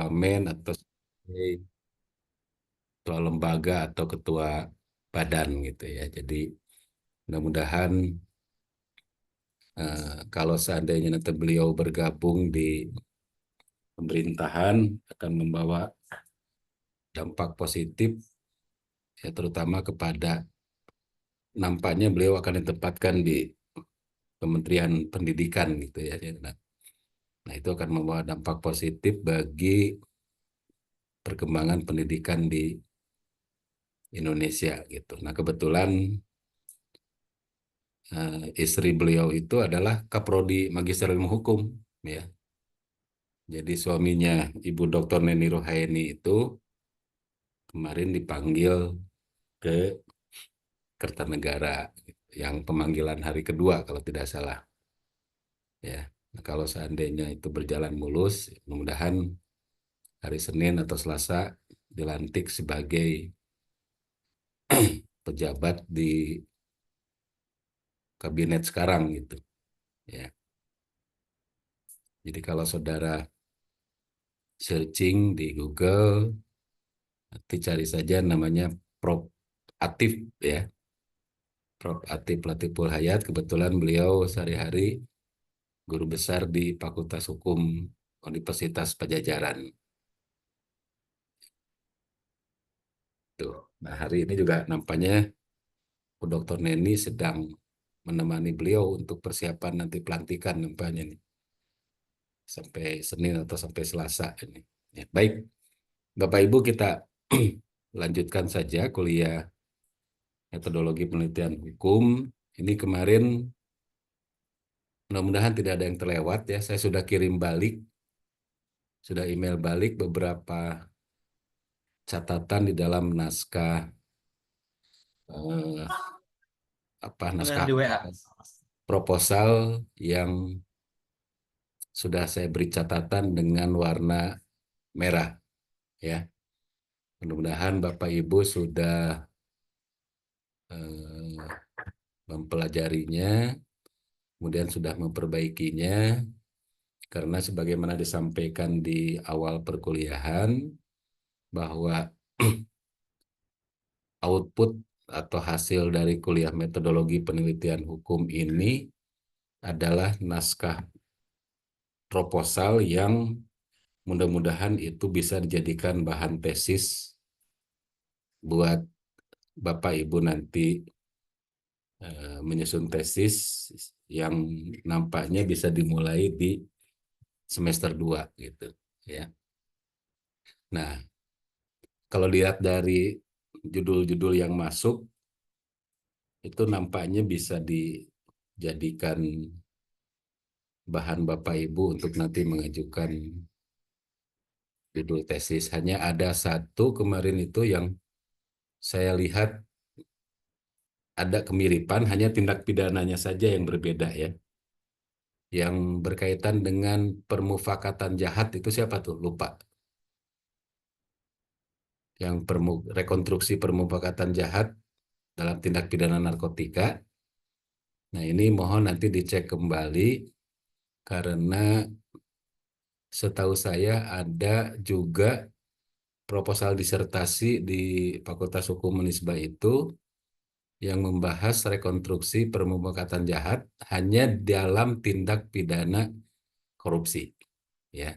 men atau sebagai ketua lembaga atau ketua badan gitu ya. Jadi mudah-mudahan kalau seandainya nanti beliau bergabung di pemerintahan akan membawa dampak positif ya, terutama kepada nampaknya beliau akan ditempatkan di Kementerian Pendidikan gitu ya. Nah, itu akan membawa dampak positif bagi perkembangan pendidikan di Indonesia gitu. Nah, kebetulan istri beliau itu adalah Kaprodi Magister Ilmu Hukum ya. Jadi suaminya Ibu Dr. Neni Rohaini itu kemarin dipanggil ke Kertanegara yang pemanggilan hari kedua kalau tidak salah ya. Nah, kalau seandainya itu berjalan mulus, mudah-mudahan hari Senin atau Selasa dilantik sebagai pejabat di kabinet sekarang gitu ya. Jadi kalau saudara searching di Google, nanti cari saja namanya Prof. Atif ya. Prof. Atif Latiful Hayat, kebetulan beliau sehari-hari guru besar di Fakultas Hukum Universitas Pajajaran. Tuh. Nah, hari ini juga nampaknya Bu Dr. Neni sedang menemani beliau untuk persiapan nanti pelantikan nampaknya nih. Sampai Senin atau sampai Selasa ini. Ya, baik, Bapak Ibu kita lanjutkan saja kuliah metodologi penelitian hukum. Ini kemarin mudah-mudahan tidak ada yang terlewat ya. Saya sudah kirim balik, sudah email balik beberapa catatan di dalam naskah eh, naskah Di WA. proposal yang sudah saya beri catatan dengan warna merah ya. Mudah-mudahan Bapak Ibu sudah eh, mempelajarinya, kemudian sudah memperbaikinya, karena sebagaimana disampaikan di awal perkuliahan bahwa output atau hasil dari kuliah metodologi penelitian hukum ini adalah naskah proposal yang mudah-mudahan itu bisa dijadikan bahan tesis buat Bapak Ibu nanti menyusun tesis yang nampaknya bisa dimulai di semester 2 gitu ya. Nah, kalau lihat dari judul-judul yang masuk itu nampaknya bisa dijadikan bahan Bapak Ibu untuk nanti mengajukan judul tesis. Hanya ada satu kemarin itu yang saya lihat ada kemiripan, hanya tindak pidananya saja yang berbeda ya. Yang berkaitan dengan permufakatan jahat itu siapa tuh? Lupa. Yang rekonstruksi permufakatan jahat dalam tindak pidana narkotika. Nah, ini mohon nanti dicek kembali karena setahu saya ada juga proposal disertasi di Fakultas Hukum Unisba itu yang membahas rekonstruksi permufakatan jahat hanya dalam tindak pidana korupsi ya.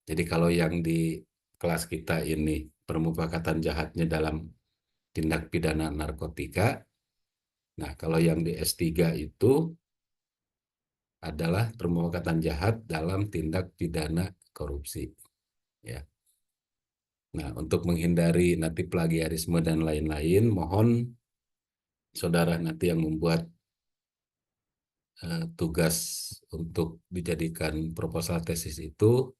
Jadi kalau yang di kelas kita ini permufakatan jahatnya dalam tindak pidana narkotika, nah kalau yang di S3 itu adalah permufakatan jahat dalam tindak pidana korupsi ya. Nah, untuk menghindari nanti plagiarisme dan lain-lain, mohon saudara nanti yang membuat tugas untuk dijadikan proposal tesis itu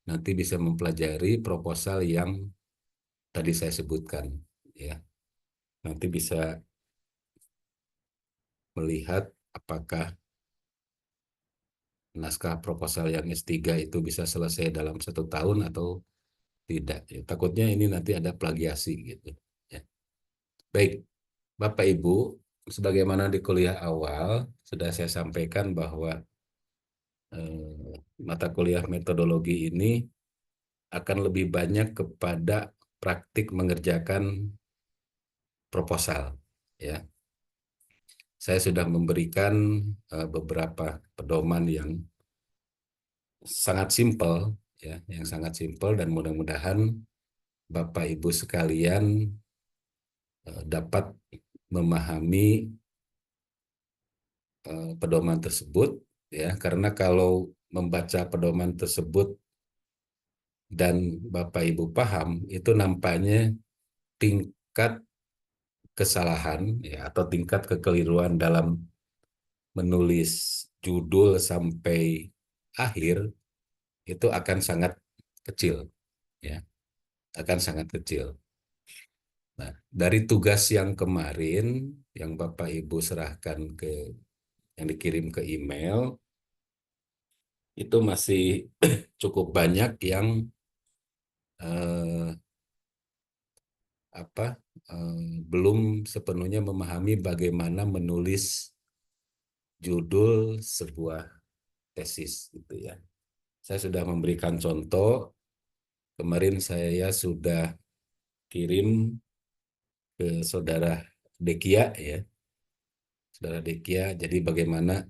nanti bisa mempelajari proposal yang tadi saya sebutkan ya. Nanti bisa melihat apakah naskah proposal yang S3 itu bisa selesai dalam 1 tahun atau tidak ya. Takutnya ini nanti ada plagiasi gitu ya. Baik, Bapak Ibu, sebagaimana di kuliah awal sudah saya sampaikan bahwa mata kuliah metodologi ini akan lebih banyak kepada praktik mengerjakan proposal, ya. Saya sudah memberikan beberapa pedoman yang sangat simpel, ya, yang sangat simpel, dan mudah-mudahan Bapak Ibu sekalian dapat memahami pedoman tersebut, ya, karena kalau membaca pedoman tersebut dan Bapak Ibu paham, itu nampaknya tingkat kesalahan, ya, atau tingkat kekeliruan dalam menulis judul sampai akhir itu akan sangat kecil, ya, akan sangat kecil. Nah, dari tugas yang kemarin yang Bapak Ibu serahkan yang dikirim ke email, itu masih cukup banyak yang eh, apa belum sepenuhnya memahami bagaimana menulis judul sebuah tesis, gitu ya. Saya sudah memberikan contoh. Kemarin saya sudah kirim ke saudara Dekia, ya, saudara Dekia. Jadi bagaimana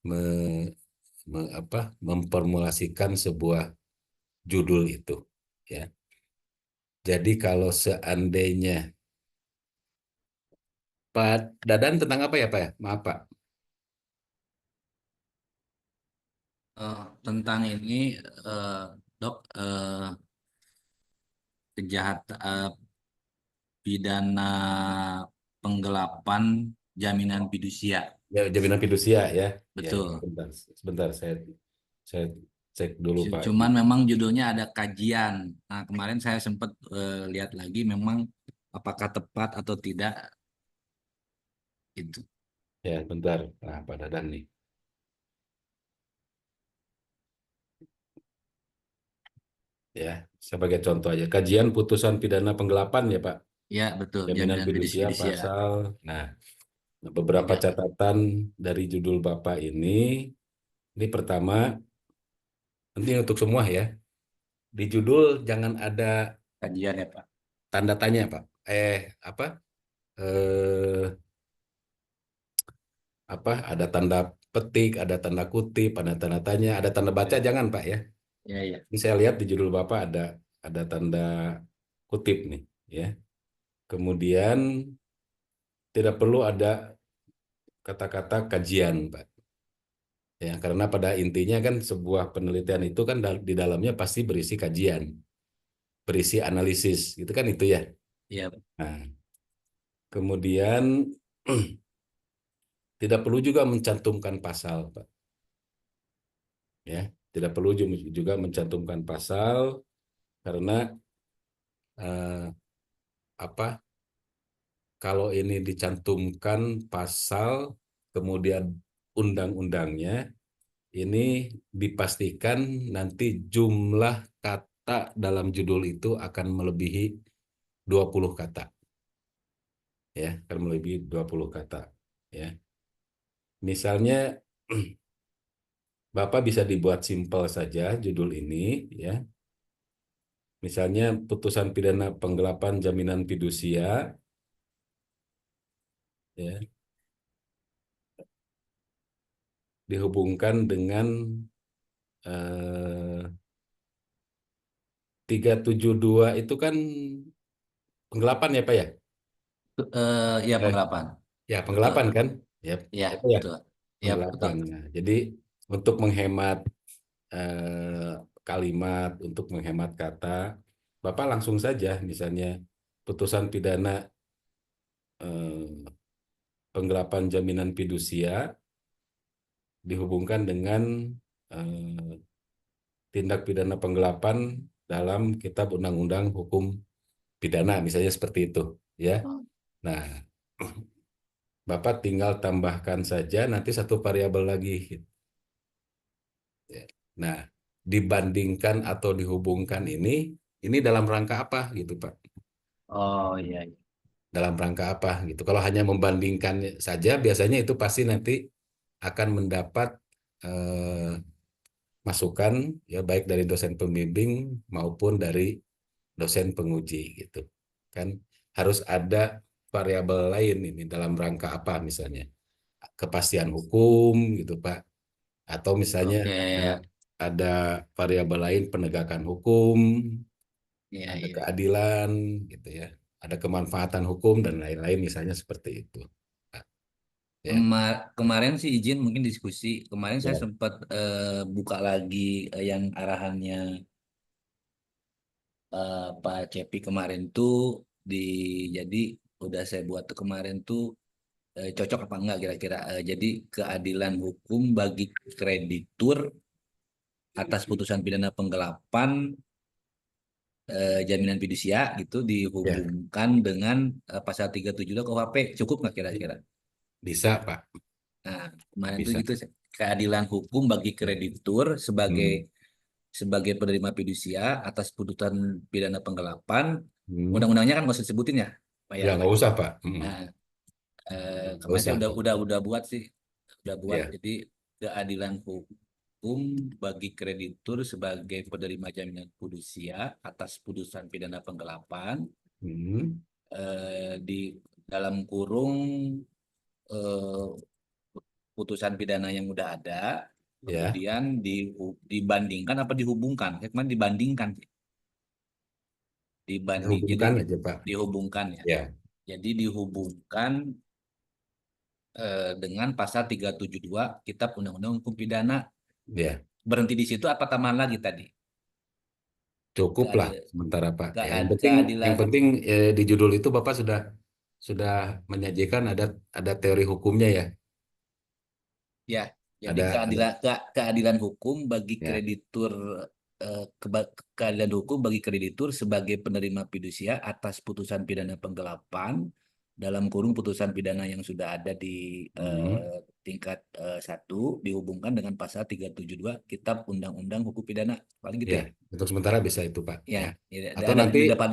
me- memformulasikan sebuah judul itu, ya. Jadi kalau seandainya Pak Dadan tentang apa ya Pak ya? Maaf Pak. Tentang ini, eh, Dok, pidana penggelapan jaminan fidusia. Ya, jaminan fidusia, ya. Ya, ya, Betul. sebentar. Sebentar saya cek dulu Pak. Cuman memang judulnya ada kajian. Nah, kemarin saya sempat lihat lagi memang apakah tepat atau tidak itu. Ya, bentar. Nah, Pak Dadan nih. Ya, sebagai contoh aja. Kajian putusan pidana penggelapan ya Pak. Ya, betul, Jaminan jaminan fidusia fidusia. pasal. Nah, beberapa Tidak catatan dari judul Bapak ini. Ini pertama, penting untuk semua ya. Di judul jangan ada kajian ya, Pak. tanda tanya Pak. Apa? Eh, Ada tanda petik, ada tanda kutip, ada tanda tanya, ada tanda baca, Ya, jangan Pak, ya. ya, ya. Ini saya lihat di judul Bapak ada tanda kutip nih, ya. Kemudian tidak perlu ada kata-kata kajian Pak, ya, karena pada intinya kan sebuah penelitian itu kan di dalamnya pasti berisi kajian, berisi analisis, gitu kan, itu ya. Ya, Nah, kemudian tidak perlu juga mencantumkan pasal Pak, ya. Tidak perlu juga mencantumkan pasal karena eh, apa kalau ini dicantumkan pasal kemudian undang-undangnya, ini dipastikan nanti jumlah kata dalam judul itu akan melebihi 20 kata, ya, akan melebihi 20 kata, ya. Misalnya Bapak bisa dibuat simpel saja judul ini, ya. Misalnya putusan pidana penggelapan jaminan fidusia, ya, dihubungkan dengan 372 itu kan penggelapan ya Pak ya? ya, Eh, penggelapan. Ya Betul. penggelapan kan? Ya, Ya, itu ya betul. Ya, betul. penggelapan. Nah, jadi untuk menghemat kalimat, untuk menghemat kata, Bapak langsung saja misalnya putusan pidana eh, penggelapan jaminan fidusia dihubungkan dengan eh, tindak pidana penggelapan dalam Kitab Undang-Undang Hukum Pidana, misalnya seperti itu, ya. Nah, Bapak tinggal tambahkan saja nanti satu variabel lagi. Nah, dibandingkan atau dihubungkan ini dalam rangka apa gitu Pak? Oh, iya, iya. Dalam rangka apa gitu. Kalau hanya membandingkan saja, biasanya itu pasti nanti akan mendapat eh, masukan ya baik dari dosen pembimbing maupun dari dosen penguji gitu. Kan harus ada variabel lain ini dalam rangka apa misalnya kepastian hukum gitu Pak, atau misalnya Oke, ada variabel lain penegakan hukum, iya, ada iya. keadilan gitu ya, ada kemanfaatan hukum dan lain-lain misalnya seperti itu. Pak. Ya, Kemarin sih izin mungkin diskusi. Kemarin saya ya, sempat buka lagi yang arahannya Pak Cepi kemarin tuh di jadi udah saya buat tuh kemarin tuh cocok apa enggak kira-kira. Jadi keadilan hukum bagi kreditur atas putusan pidana penggelapan jaminan fidusia gitu ya, dihubungkan dengan pasal 372 KUHP. Cukup nggak kira-kira? bisa Pak, Nah, kemarin tuh bisa. gitu keadilan hukum bagi Ya. kreditur sebagai Hmm. sebagai penerima fidusia atas putusan pidana penggelapan. Hmm. Undang-undangnya kan nggak usah disebutin ya, Pak ya. Ya nggak usah Pak. Nah, Nggak kemarin saya usah. udah buat sih, udah buat. Ya. Jadi keadilan hukum bagi kreditur sebagai penerima jaminan fidusia atas putusan pidana penggelapan Hmm. di dalam kurung eh, putusan pidana yang udah ada, Ya, kemudian dibandingkan apa dihubungkan? Saya kemarin dibandingkan, jadi hubungkan aja Pak. dihubungkan ya. Ya, Jadi dihubungkan dengan pasal 372 Kitab Undang-Undang Hukum Pidana. ya, Berhenti di situ apa tambahan lagi tadi? cukup lah Keadil, sementara Pak. Ya, yang keadilan, penting di judul itu Bapak sudah menyajikan ada teori hukumnya ya. ya. Jadi Ada keadilan hukum bagi ya. kreditur keadilan hukum bagi kreditur sebagai penerima fidusia atas putusan pidana penggelapan dalam kurung putusan pidana yang sudah ada di Hmm. tingkat 1 dihubungkan dengan pasal 372 Kitab Undang-Undang Hukum Pidana. Paling gitu Ya, ya. untuk sementara bisa itu Pak. Ya, Ya. ya, Atau ada nanti di depan.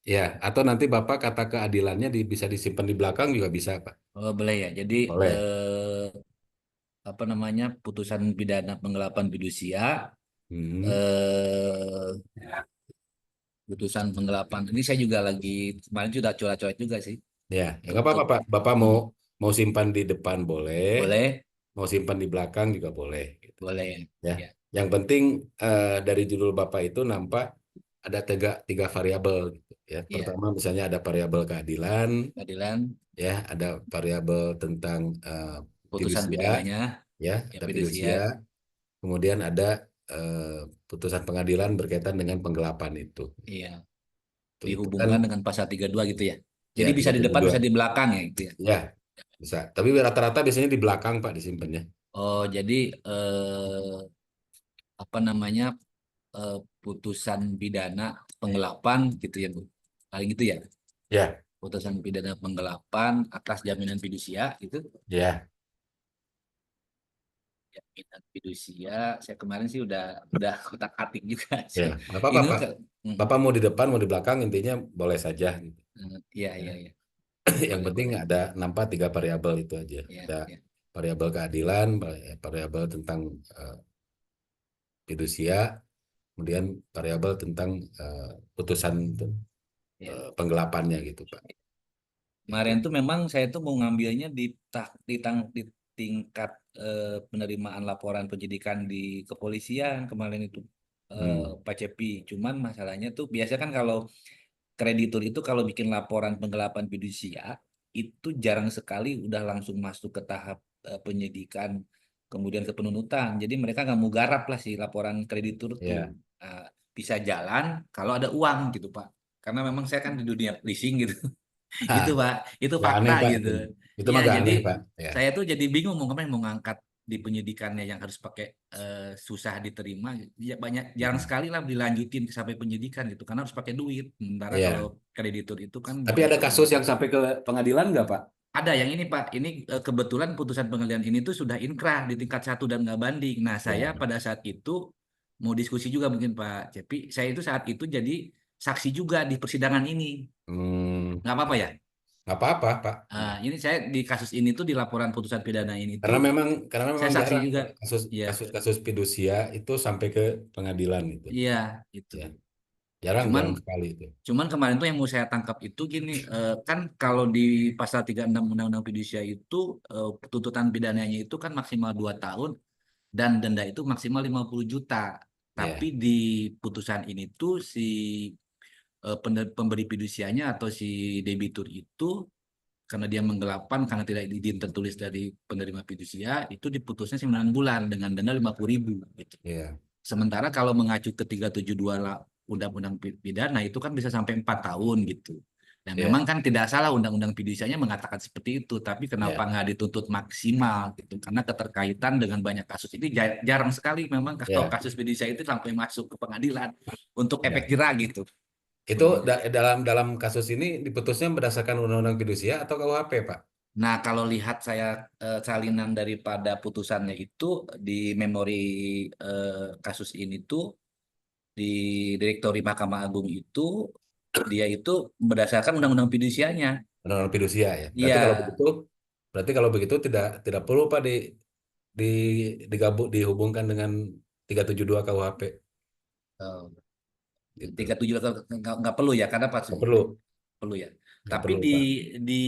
ya, atau nanti Bapak kata keadilannya bisa disimpan di belakang juga bisa Pak. Oh, boleh ya. Jadi Boleh. apa namanya putusan pidana penggelapan fidusia Hmm. eh putusan penggelapan ini saya juga lagi kemarin sudah coret-coret juga sih Ya, ya nggak untuk apa-apa Pak. Bapak mau hmm, mau simpan di depan boleh, boleh mau simpan di belakang juga boleh gitu. boleh Ya. ya Yang penting dari judul Bapak itu nampak ada tiga variabel gitu ya. ya Pertama misalnya ada variabel keadilan, keadilan ya, ada variabel tentang putusan fidusia, pidananya ya, ya ada fidusia fidusia. Kemudian ada putusan pengadilan berkaitan dengan penggelapan itu. iya Itu kan dihubungkan dengan pasal 32 gitu ya ya jadi bisa di depan 372. bisa di belakang ya gitu ya Ya, bisa. Tapi rata-rata biasanya di belakang Pak disimpannya. oh jadi apa namanya putusan pidana penggelapan gitu ya Bu paling gitu ya Ya, putusan pidana penggelapan atas jaminan fidusia gitu ya, jaminan fidusia saya kemarin sih udah kotak-atik juga ya. sih Nggak apa-apa ini Pak. mm, Bapak mau di depan, mau di belakang, intinya boleh saja. Gitu. iya iya Ya. iya Yang boleh penting boleh ada nampak tiga variabel itu aja. iya Ada iya variabel keadilan, variabel tentang eh, fidusia, kemudian variabel tentang putusan iya penggelapannya gitu Pak. Itu. kemarin tuh memang saya tuh mau ngambilnya di tingkat penerimaan laporan penyidikan di kepolisian kemarin itu Hmm. Pak Cepi cuman masalahnya tuh biasa kan kalau kreditur itu kalau bikin laporan penggelapan fidusia itu jarang sekali udah langsung masuk ke tahap penyidikan kemudian ke penuntutan. Jadi mereka nggak mau garap lah si laporan kreditur tuh. Ya. Nah, bisa jalan kalau ada uang gitu Pak. Karena memang saya kan di dunia leasing gitu. Itu Ah, Pak, itu nggak fakta aneh Pak gitu. itu. Itu Ya mah nggak jadi aneh Pak. Ya. saya tuh jadi bingung mau kemana mau ngangkat di penyidikannya yang harus pakai susah diterima ya banyak jarang Hmm. sekali lah dilanjutin sampai penyidikan gitu karena harus pakai duit sementara kalau Iya. kreditur itu kan Tapi banyak ada sekali kasus yang sampai ke pengadilan nggak Pak? ada yang ini Pak ini kebetulan putusan pengadilan ini tuh sudah inkrah di tingkat 1 dan nggak banding nah saya Ya. pada saat itu mau diskusi juga mungkin Pak Cepi saya itu saat itu jadi saksi juga di persidangan ini Hmm. nggak apa-apa ya nggak apa-apa, Pak. Ini saya di kasus ini tuh di laporan putusan pidana ini tuh Karena saya memang saksi jarang juga. Pak, kasus Ya, kasus fidusia itu sampai ke pengadilan itu. iya itu. Ya, jarang Cuman jarang sekali itu. Cuman kemarin tuh yang mau saya tangkap itu gini, kan kalau di pasal 36 Undang-Undang Fidusia itu tuntutan pidananya itu kan maksimal 2 tahun dan denda itu maksimal 50 juta. Tapi Ya, di putusan ini tuh si pemberi fidusianya atau si debitur itu karena dia menggelapkan karena tidak izin tertulis dari penerima fidusia itu diputusnya 9 bulan dengan denda 50.000 gitu. ya, Sementara kalau mengacu ke 372 Undang-Undang Pidana itu kan bisa sampai 4 tahun gitu. Dan memang ya, kan tidak salah Undang-Undang Fidusianya mengatakan seperti itu, tapi kenapa ya, nggak dituntut maksimal gitu? Karena keterkaitan dengan banyak kasus ini jarang sekali memang kalau ya, kasus fidusia itu sampai masuk ke pengadilan untuk efek ya. jerah gitu. Itu dalam dalam kasus ini diputusnya berdasarkan Undang-Undang Fidusia atau KUHP, Pak? Nah, kalau lihat saya salinan daripada putusannya itu di memori kasus ini tuh di Direktori Mahkamah Agung itu dia itu berdasarkan undang-undang fidusianya. Undang-Undang Fidusia ya. Iya, Berarti kalau begitu tidak perlu Pak di digabung dihubungkan dengan 372 KUHP eh, gitu. 37 nggak perlu ya karena pas Nggak perlu, perlu ya. nggak Tapi perlu Pak. di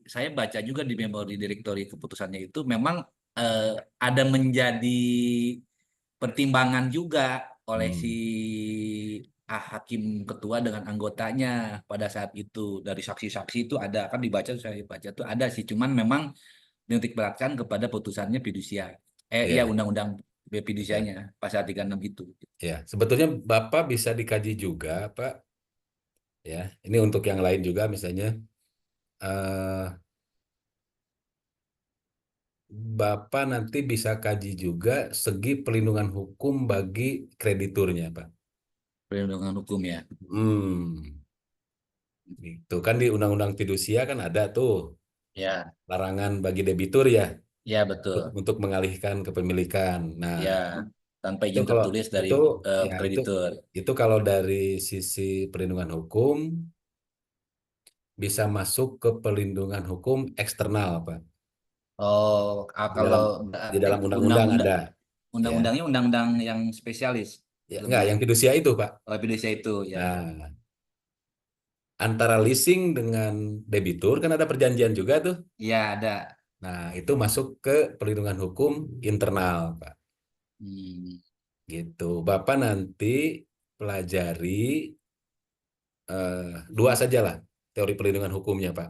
saya baca juga di memori direktori keputusannya itu memang eh, ada menjadi pertimbangan juga oleh si Hmm. hakim ketua dengan anggotanya pada saat itu dari saksi-saksi itu ada kan dibaca saya baca tuh ada sih cuman memang menitik beratkan kepada putusannya fidusia. Ya Iya, undang-undang ya, fidusianya pasal 36 itu. ya. Sebetulnya Bapak bisa dikaji juga, Pak. Ya, ini untuk yang lain juga, misalnya eh, Bapak nanti bisa kaji juga segi pelindungan hukum bagi krediturnya, Pak. Perlindungan hukum ya. Hmm, itu kan di Undang-Undang Fidusia kan ada tuh Ya, larangan bagi debitur ya ya betul. untuk mengalihkan kepemilikan. Nah, Ya, tanpa itu izin kalau tertulis dari itu ya kreditur. itu kalau dari sisi perlindungan hukum bisa masuk ke perlindungan hukum eksternal, Pak. Oh, Di kalau dalam di berarti dalam undang-undang undang-undang ada, ya. undang-undangnya undang-undang yang spesialis Ya, enggak, lebih yang fidusia itu, Pak. Indonesia itu ya. Nah, antara leasing dengan debitur kan ada perjanjian juga tuh. Iya ada. Nah, itu masuk ke perlindungan hukum internal, Pak. Hmm, Gitu. Bapak nanti pelajari dua saja lah teori perlindungan hukumnya, Pak.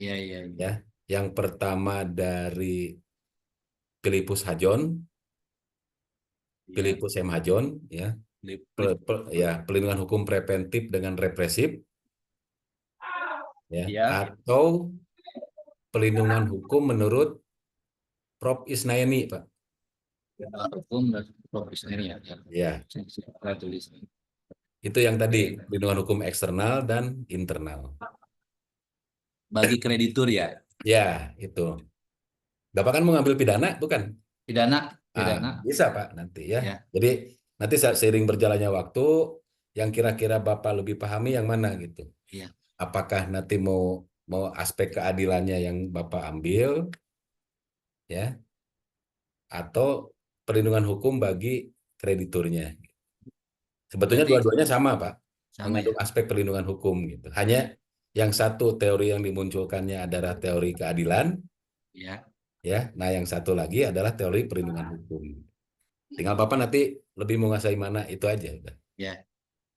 iya iya iya. Ya, yang pertama dari Philippus Hajon, Iya. Philippus M. Hajon, ya, ya perlindungan hukum preventif dengan represif, ya, Iya. atau pelindungan hukum menurut Prof. Isnayani, Pak. Hukum dan profesional ya. Ya. Ya, Saya tulis. itu yang tadi Oke. perlindungan hukum eksternal dan internal. Bagi kreditur ya. Ya, itu. Bapak kan mau ngambil pidana, bukan? Pidana, Ah, pidana. bisa Pak nanti ya. Ya, Jadi nanti seiring berjalannya waktu, yang kira-kira Bapak lebih pahami yang mana gitu. iya. Apakah nanti mau mau aspek keadilannya yang Bapak ambil, ya, atau perlindungan hukum bagi krediturnya. Sebetulnya Berarti dua-duanya sama Pak, sama mengandung ya. aspek perlindungan hukum gitu. Hanya yang satu teori yang dimunculkannya adalah teori keadilan, Ya. ya. Nah, yang satu lagi adalah teori perlindungan hukum. Tinggal Bapak nanti lebih menguasai mana itu aja udah. Ya.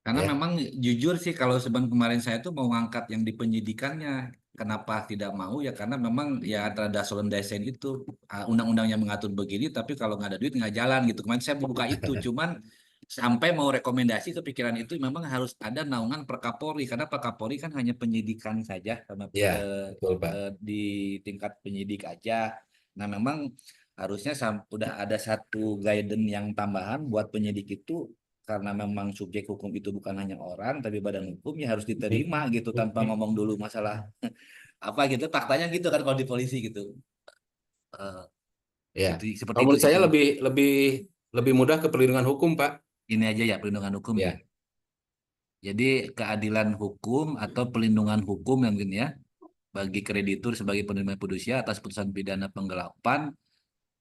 Karena Ya. memang jujur sih kalau sebenarnya kemarin saya tuh mau ngangkat yang di penyidikannya. Kenapa tidak mau ya karena memang ya antara Dasolon Dasen itu undang-undangnya mengatur begini tapi kalau nggak ada duit nggak jalan gitu. Kemarin saya buka itu cuman sampai mau rekomendasi kepikiran itu memang harus ada naungan per Kapolri karena Pak Kapolri kan hanya penyidikan saja karena Ya, betul Pak. di tingkat penyidik aja. Nah memang harusnya udah ada satu guidance yang tambahan buat penyidik itu karena memang subjek hukum itu bukan hanya orang tapi badan hukum ya harus diterima gitu tanpa ngomong dulu masalah apa gitu faktanya gitu kan kalau di polisi gitu. Eh, Ya. gitu seperti Kalau itu menurut sih saya Cuma. lebih lebih lebih mudah ke perlindungan hukum, Pak. Ini aja ya perlindungan hukum ya. Ya. Jadi keadilan hukum atau pelindungan hukum yang mungkin ya bagi kreditur sebagai penerima fidusia atas putusan pidana penggelapan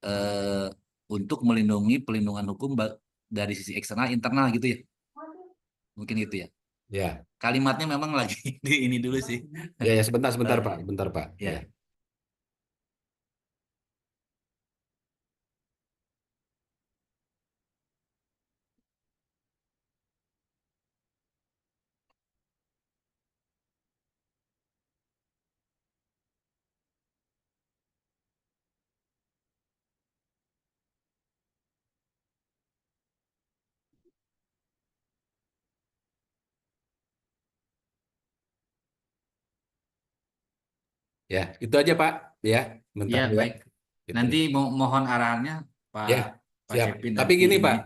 eh, untuk melindungi pelindungan hukum dari sisi eksternal internal gitu ya. Mungkin gitu ya. Ya, Kalimatnya memang lagi di ini dulu sih. ya, ya, sebentar, sebentar Eh, Pak, sebentar Pak. Ya, ya, ya, itu aja Pak. Ya, ya bentar ya. baik. Itu. Nanti mohon arahannya Ya, Pak Pak siap. Sepin Tapi nanti gini ini. Pak,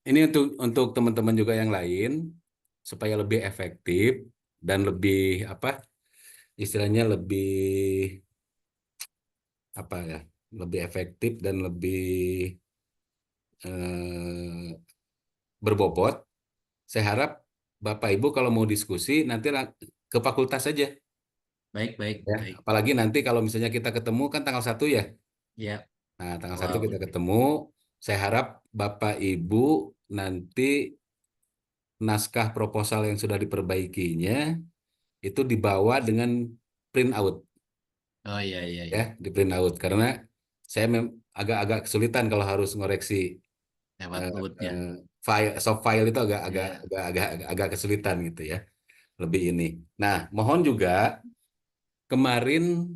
ini untuk teman-teman juga yang lain supaya lebih efektif dan lebih apa istilahnya lebih apa ya, lebih efektif dan lebih eh, berbobot. Saya harap Bapak Ibu kalau mau diskusi nanti ke fakultas saja Baik, baik, ya. baik. Apalagi nanti kalau misalnya kita ketemu kan tanggal 1 ya. Ya, Nah, tanggal 1 awal. kita ketemu. Saya harap Bapak Ibu nanti naskah proposal yang sudah diperbaikinya itu dibawa dengan print out Oh iya, iya, ya, iya. di print out karena saya agak-agak kesulitan kalau harus ngoreksi Lewat eh, lutnya. eh, file soft file itu agak agak Ya, agak agak agak kesulitan gitu ya. Lebih ini. Nah, mohon juga kemarin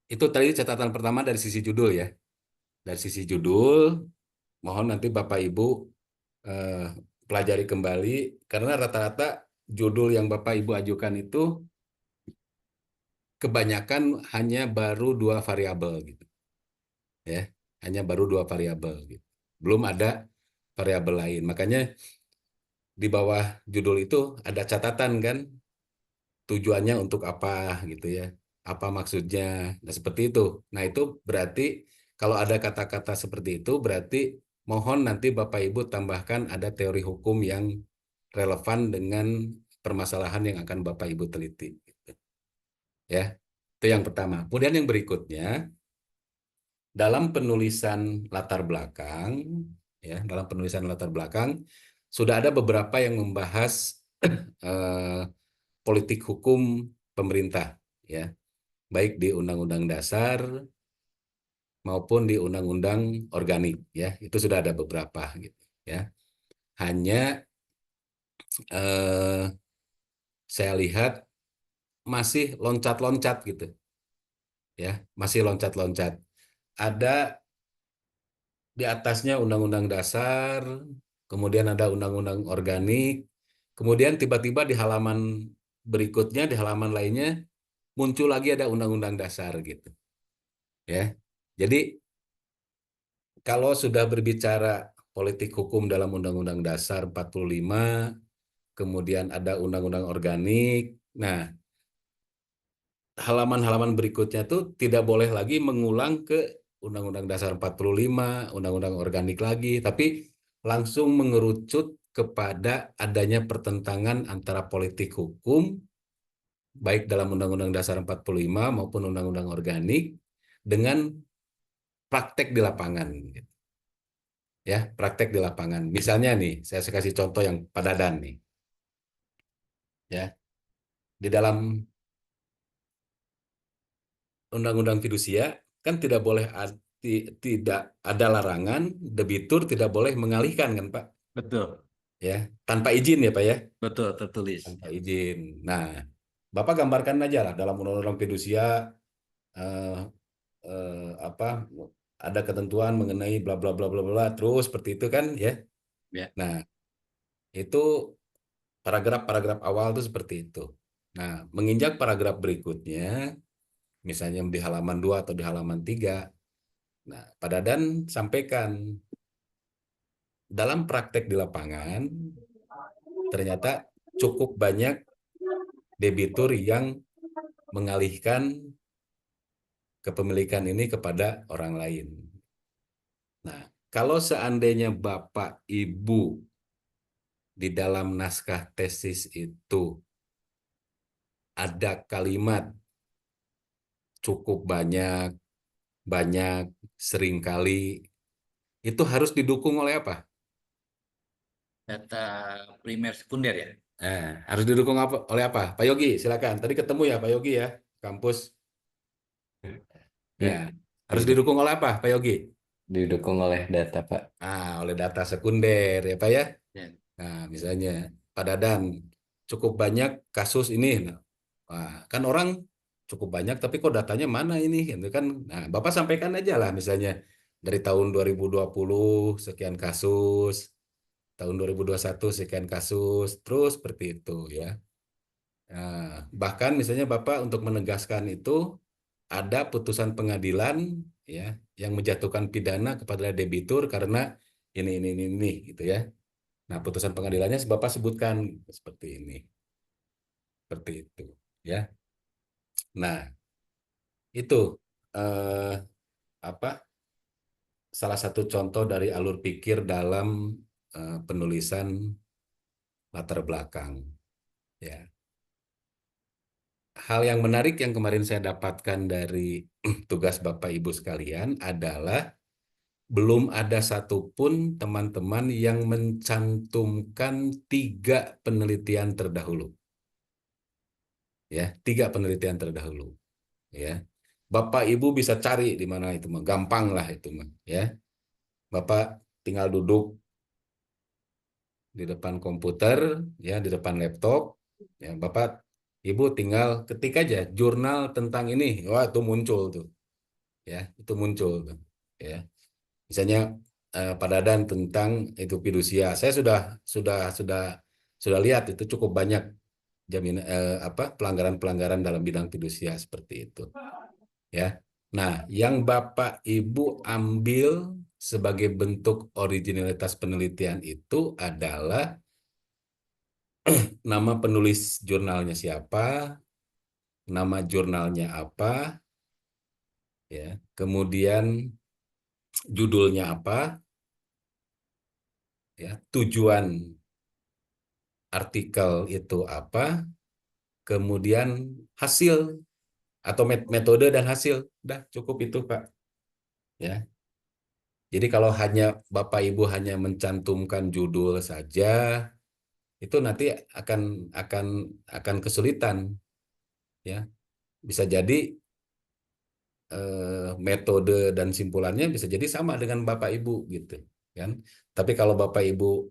itu tadi catatan pertama dari sisi judul ya. Dari sisi judul, mohon nanti Bapak Ibu eh, pelajari kembali karena rata-rata judul yang Bapak Ibu ajukan itu kebanyakan hanya baru 2 variabel gitu ya. Hanya baru 2 variabel gitu. Belum ada variabel lain. Makanya di bawah judul itu ada catatan kan tujuannya untuk apa gitu ya, apa maksudnya, nah seperti itu. Nah itu berarti kalau ada kata-kata seperti itu berarti mohon nanti Bapak Ibu tambahkan ada teori hukum yang relevan dengan permasalahan yang akan Bapak Ibu teliti, gitu. Ya. Itu yang pertama. Kemudian yang berikutnya dalam penulisan latar belakang, ya, dalam penulisan latar belakang sudah ada beberapa yang membahas eh, politik hukum pemerintah, ya, baik di Undang-Undang Dasar maupun di Undang-Undang Organik, ya, itu sudah ada beberapa gitu, ya. Hanya eh, saya lihat masih loncat-loncat gitu, ya, masih loncat-loncat. Ada di atasnya Undang-Undang Dasar, kemudian ada Undang-Undang Organik, kemudian tiba-tiba di halaman berikutnya, di halaman lainnya muncul lagi ada Undang-Undang Dasar gitu, ya. Jadi kalau sudah berbicara politik hukum dalam Undang-Undang Dasar 45, kemudian ada Undang-Undang Organik. Nah, halaman-halaman berikutnya tuh tidak boleh lagi mengulang ke Undang-Undang Dasar 45, Undang-Undang Organik lagi, tapi langsung mengerucut kepada adanya pertentangan antara politik hukum, baik dalam Undang-Undang Dasar 45 maupun Undang-Undang Organik, dengan praktek di lapangan. Ya, praktek di lapangan. Misalnya nih, saya kasih contoh yang padadan nih, ya. Di dalam Undang-Undang Fidusia kan tidak boleh tidak ada larangan debitur tidak boleh mengalihkan kan, Pak, betul, ya, tanpa izin ya, Pak ya, betul tertulis. tanpa izin. Nah, Bapak gambarkan aja lah dalam Undang-Undang Fidusia eh, apa ada ketentuan mengenai bla bla bla bla bla terus seperti itu kan ya. Ya, Nah, itu paragraf-paragraf awal itu seperti itu. Nah, menginjak paragraf berikutnya, misalnya di halaman 2 atau di halaman 3, nah, Pak Dadan sampaikan, dalam praktek di lapangan, ternyata cukup banyak debitur yang mengalihkan kepemilikan ini kepada orang lain. Nah, kalau seandainya Bapak Ibu di dalam naskah tesis itu ada kalimat cukup banyak, banyak, seringkali, itu harus didukung oleh apa? Data primer sekunder ya. Harus didukung apa, oleh apa? Pak Yogi, silakan. Tadi ketemu ya Pak Yogi ya, kampus. Ya, Di- harus Diduk- didukung oleh apa Pak Yogi? Didukung oleh data, Pak. Oleh data sekunder ya Pak ya. Ya. Nah, misalnya Pak Dadan cukup banyak kasus ini. Nah, kan orang cukup banyak tapi kok datanya mana ini gitu kan. Nah, Bapak sampaikan aja lah misalnya dari tahun 2020 sekian kasus, tahun 2021 sekian kasus, terus seperti itu ya. Bahkan misalnya Bapak untuk menegaskan itu ada putusan pengadilan ya yang menjatuhkan pidana kepada debitur karena ini gitu ya. Nah, putusan pengadilannya Bapak sebutkan seperti ini, seperti itu ya. Nah, itu eh, apa salah satu contoh dari alur pikir dalam penulisan latar belakang ya. Hal yang menarik yang kemarin saya dapatkan dari tugas Bapak Ibu sekalian adalah belum ada satupun teman-teman yang mencantumkan 3 penelitian terdahulu. Ya, 3 penelitian terdahulu. Ya, Bapak Ibu bisa cari di mana itu mah, gampang lah itu mah. Ya, Bapak tinggal duduk di depan komputer, ya, di depan laptop. Ya, Bapak Ibu tinggal ketik aja jurnal tentang ini, wah itu muncul tuh. Ya, itu muncul tuh. Ya. Misalnya Pak Dadan tentang itu fidusia. Saya sudah sudah lihat itu cukup banyak apa pelanggaran-pelanggaran dalam bidang fidusia seperti itu, ya. Nah, yang Bapak Ibu ambil sebagai bentuk originalitas penelitian itu adalah nama penulis jurnalnya siapa, nama jurnalnya apa, ya. Kemudian judulnya apa, ya. Tujuan artikel itu apa, kemudian hasil atau metode dan hasil. Udah cukup itu, Pak. Ya. Jadi kalau hanya Bapak Ibu hanya mencantumkan judul saja, itu nanti akan akan akan kesulitan, ya. Bisa jadi metode dan simpulannya bisa jadi sama dengan Bapak Ibu gitu, kan. Tapi kalau Bapak Ibu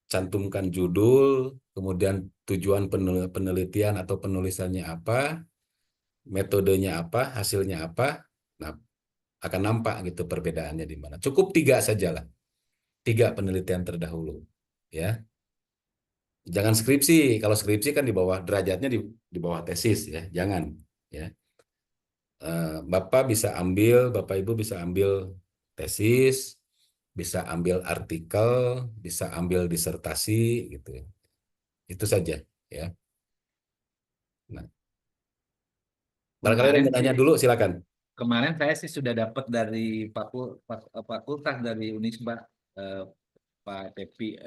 cantumkan judul, kemudian tujuan penelitian atau penulisannya apa, metodenya apa, hasilnya apa, nah akan nampak gitu perbedaannya di mana. Cukup 3 sajalah, 3 penelitian terdahulu, ya. Jangan skripsi. Kalau skripsi kan di bawah derajatnya di bawah tesis ya. Jangan ya. Bapak Ibu bisa ambil tesis, bisa ambil artikel, bisa ambil disertasi gitu ya. Itu saja ya. Nah, barangkali ada yang Kemarin mau sih, tanya dulu silakan. kemarin saya sih sudah dapat dari fakultas dari Unisba, eh, Pak Tepi,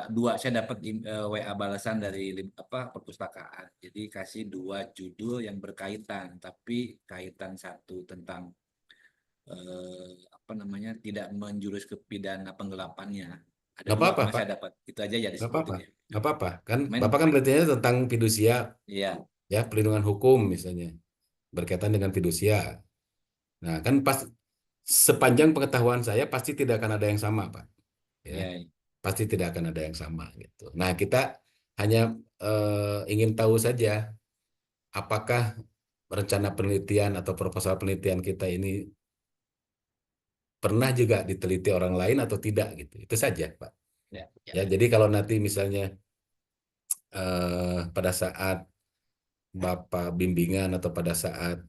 dua saya dapat WA balasan dari perpustakaan. Jadi kasih 2 judul yang berkaitan, tapi kaitan satu tentang apa namanya tidak menjurus ke pidana penggelapannya. Ada Nggak dua apa-apa, kemarin Pak. saya dapat, itu aja ya Nggak apa-apa. disebutin ya. Nggak apa-apa. Kan Main, Bapak kan penelitiannya tentang fidusia, iya, ya, perlindungan hukum misalnya, berkaitan dengan fidusia. Nah, kan pas sepanjang pengetahuan saya pasti tidak akan ada yang sama, Pak. Ya, iya, pasti tidak akan ada yang sama gitu. Nah, kita hanya ingin tahu saja apakah rencana penelitian atau proposal penelitian kita ini pernah juga diteliti orang lain atau tidak gitu. Itu saja, Pak. iya, iya. Ya, jadi kalau nanti misalnya pada saat Bapak bimbingan atau pada saat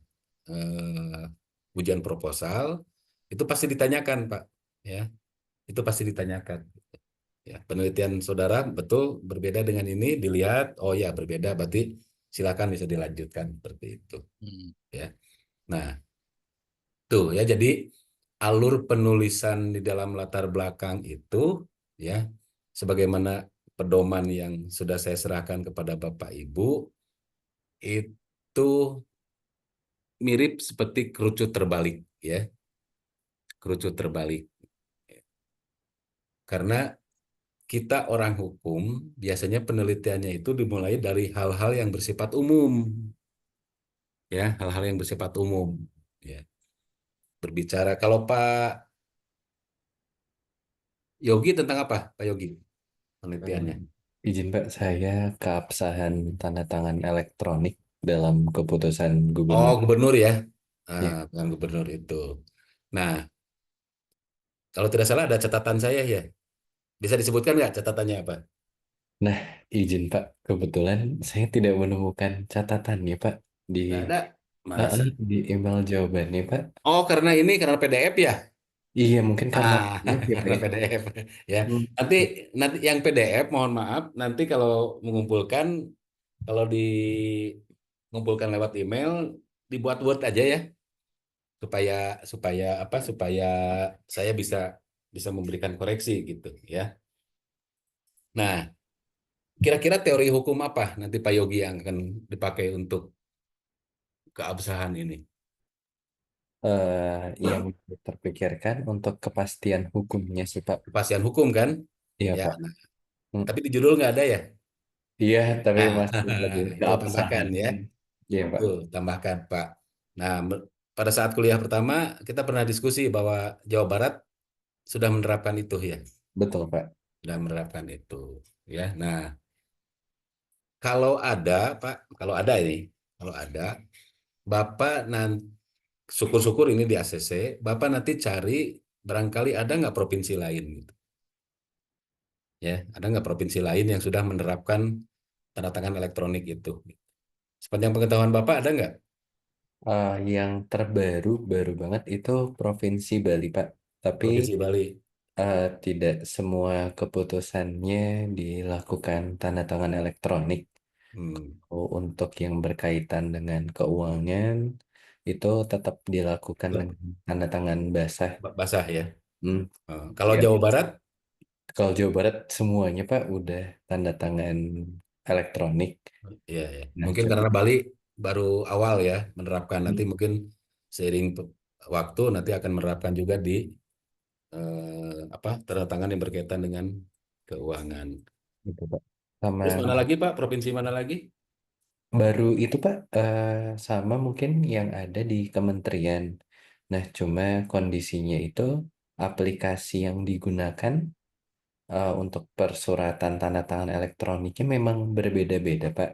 ujian proposal itu pasti ditanyakan, Pak. Ya, itu pasti ditanyakan. Ya, penelitian saudara betul berbeda dengan ini, dilihat, oh ya berbeda, berarti silakan bisa dilanjutkan seperti itu. Hmm. Ya, nah tuh ya jadi alur penulisan di dalam latar belakang itu, ya, sebagaimana pedoman yang sudah saya serahkan kepada Bapak Ibu, itu mirip seperti kerucut terbalik ya, kerucut terbalik. Karena kita orang hukum biasanya penelitiannya itu dimulai dari hal-hal yang bersifat umum, ya, hal-hal yang bersifat umum, ya. Berbicara kalau Pak Yogi tentang apa, Pak Yogi, Eh, penelitiannya? izin Pak, saya keabsahan tanda tangan elektronik dalam keputusan Oh, gubernur. gubernur ya, Ya. bukan gubernur itu. Nah, kalau tidak salah ada catatan saya ya, bisa disebutkan nggak catatannya apa? Nah, izin Pak, kebetulan saya tidak menemukan catatannya Pak di Nggak ada, masa? di email jawabannya Pak. Oh, karena ini karena PDF ya. Iya, mungkin karena Ah, ini ya Pak karena ya. PDF ya. Hmm. Nanti nanti yang PDF mohon maaf nanti kalau mengumpulkan kalau mengumpulkan lewat email dibuat Word aja ya supaya supaya apa supaya saya bisa bisa memberikan koreksi gitu ya. Nah, kira-kira teori hukum apa nanti Pak Yogi yang akan dipakai untuk keabsahan ini? Yang terpikirkan untuk kepastian hukumnya sih Pak. Kepastian hukum kan? Iya Ya, Pak. nah, Hmm. tapi di judul nggak ada ya? Iya, tapi Nah, masih lebih itu tambahkan keabsahan. ya. Iya Pak. Betul, tambahkan Pak. Nah, pada saat kuliah pertama kita pernah diskusi bahwa Jawa Barat sudah menerapkan itu ya, Betul Pak. sudah menerapkan itu ya. Nah, kalau ada Pak, kalau ada ini, kalau ada, Bapak nanti syukur-syukur ini di ACC, Bapak nanti cari barangkali ada nggak provinsi lain gitu, ya, ada nggak provinsi lain yang sudah menerapkan tanda tangan elektronik itu. Sepanjang pengetahuan Bapak ada nggak? Yang terbaru baru banget itu Provinsi Bali Pak. Tapi Provinsi Bali. tidak semua keputusannya dilakukan tanda tangan elektronik. Hmm, Untuk yang berkaitan dengan keuangan itu tetap dilakukan dengan tanda tangan basah. basah ya. Hmm, Kalau ya. Jawa Barat, Kalau Jawa Barat semuanya Pak udah tanda tangan elektronik. ya, ya. Nah, Mungkin cuma karena Bali baru awal ya menerapkan. Nanti hmm, mungkin seiring waktu nanti akan menerapkan juga di apa tanda tangan yang berkaitan dengan keuangan. gitu Pak. Sama Terus mana lagi Pak? Provinsi mana lagi? baru itu Pak, sama mungkin yang ada di kementerian. Nah, cuma kondisinya itu aplikasi yang digunakan untuk persuratan tanda tangan elektroniknya memang berbeda-beda, Pak.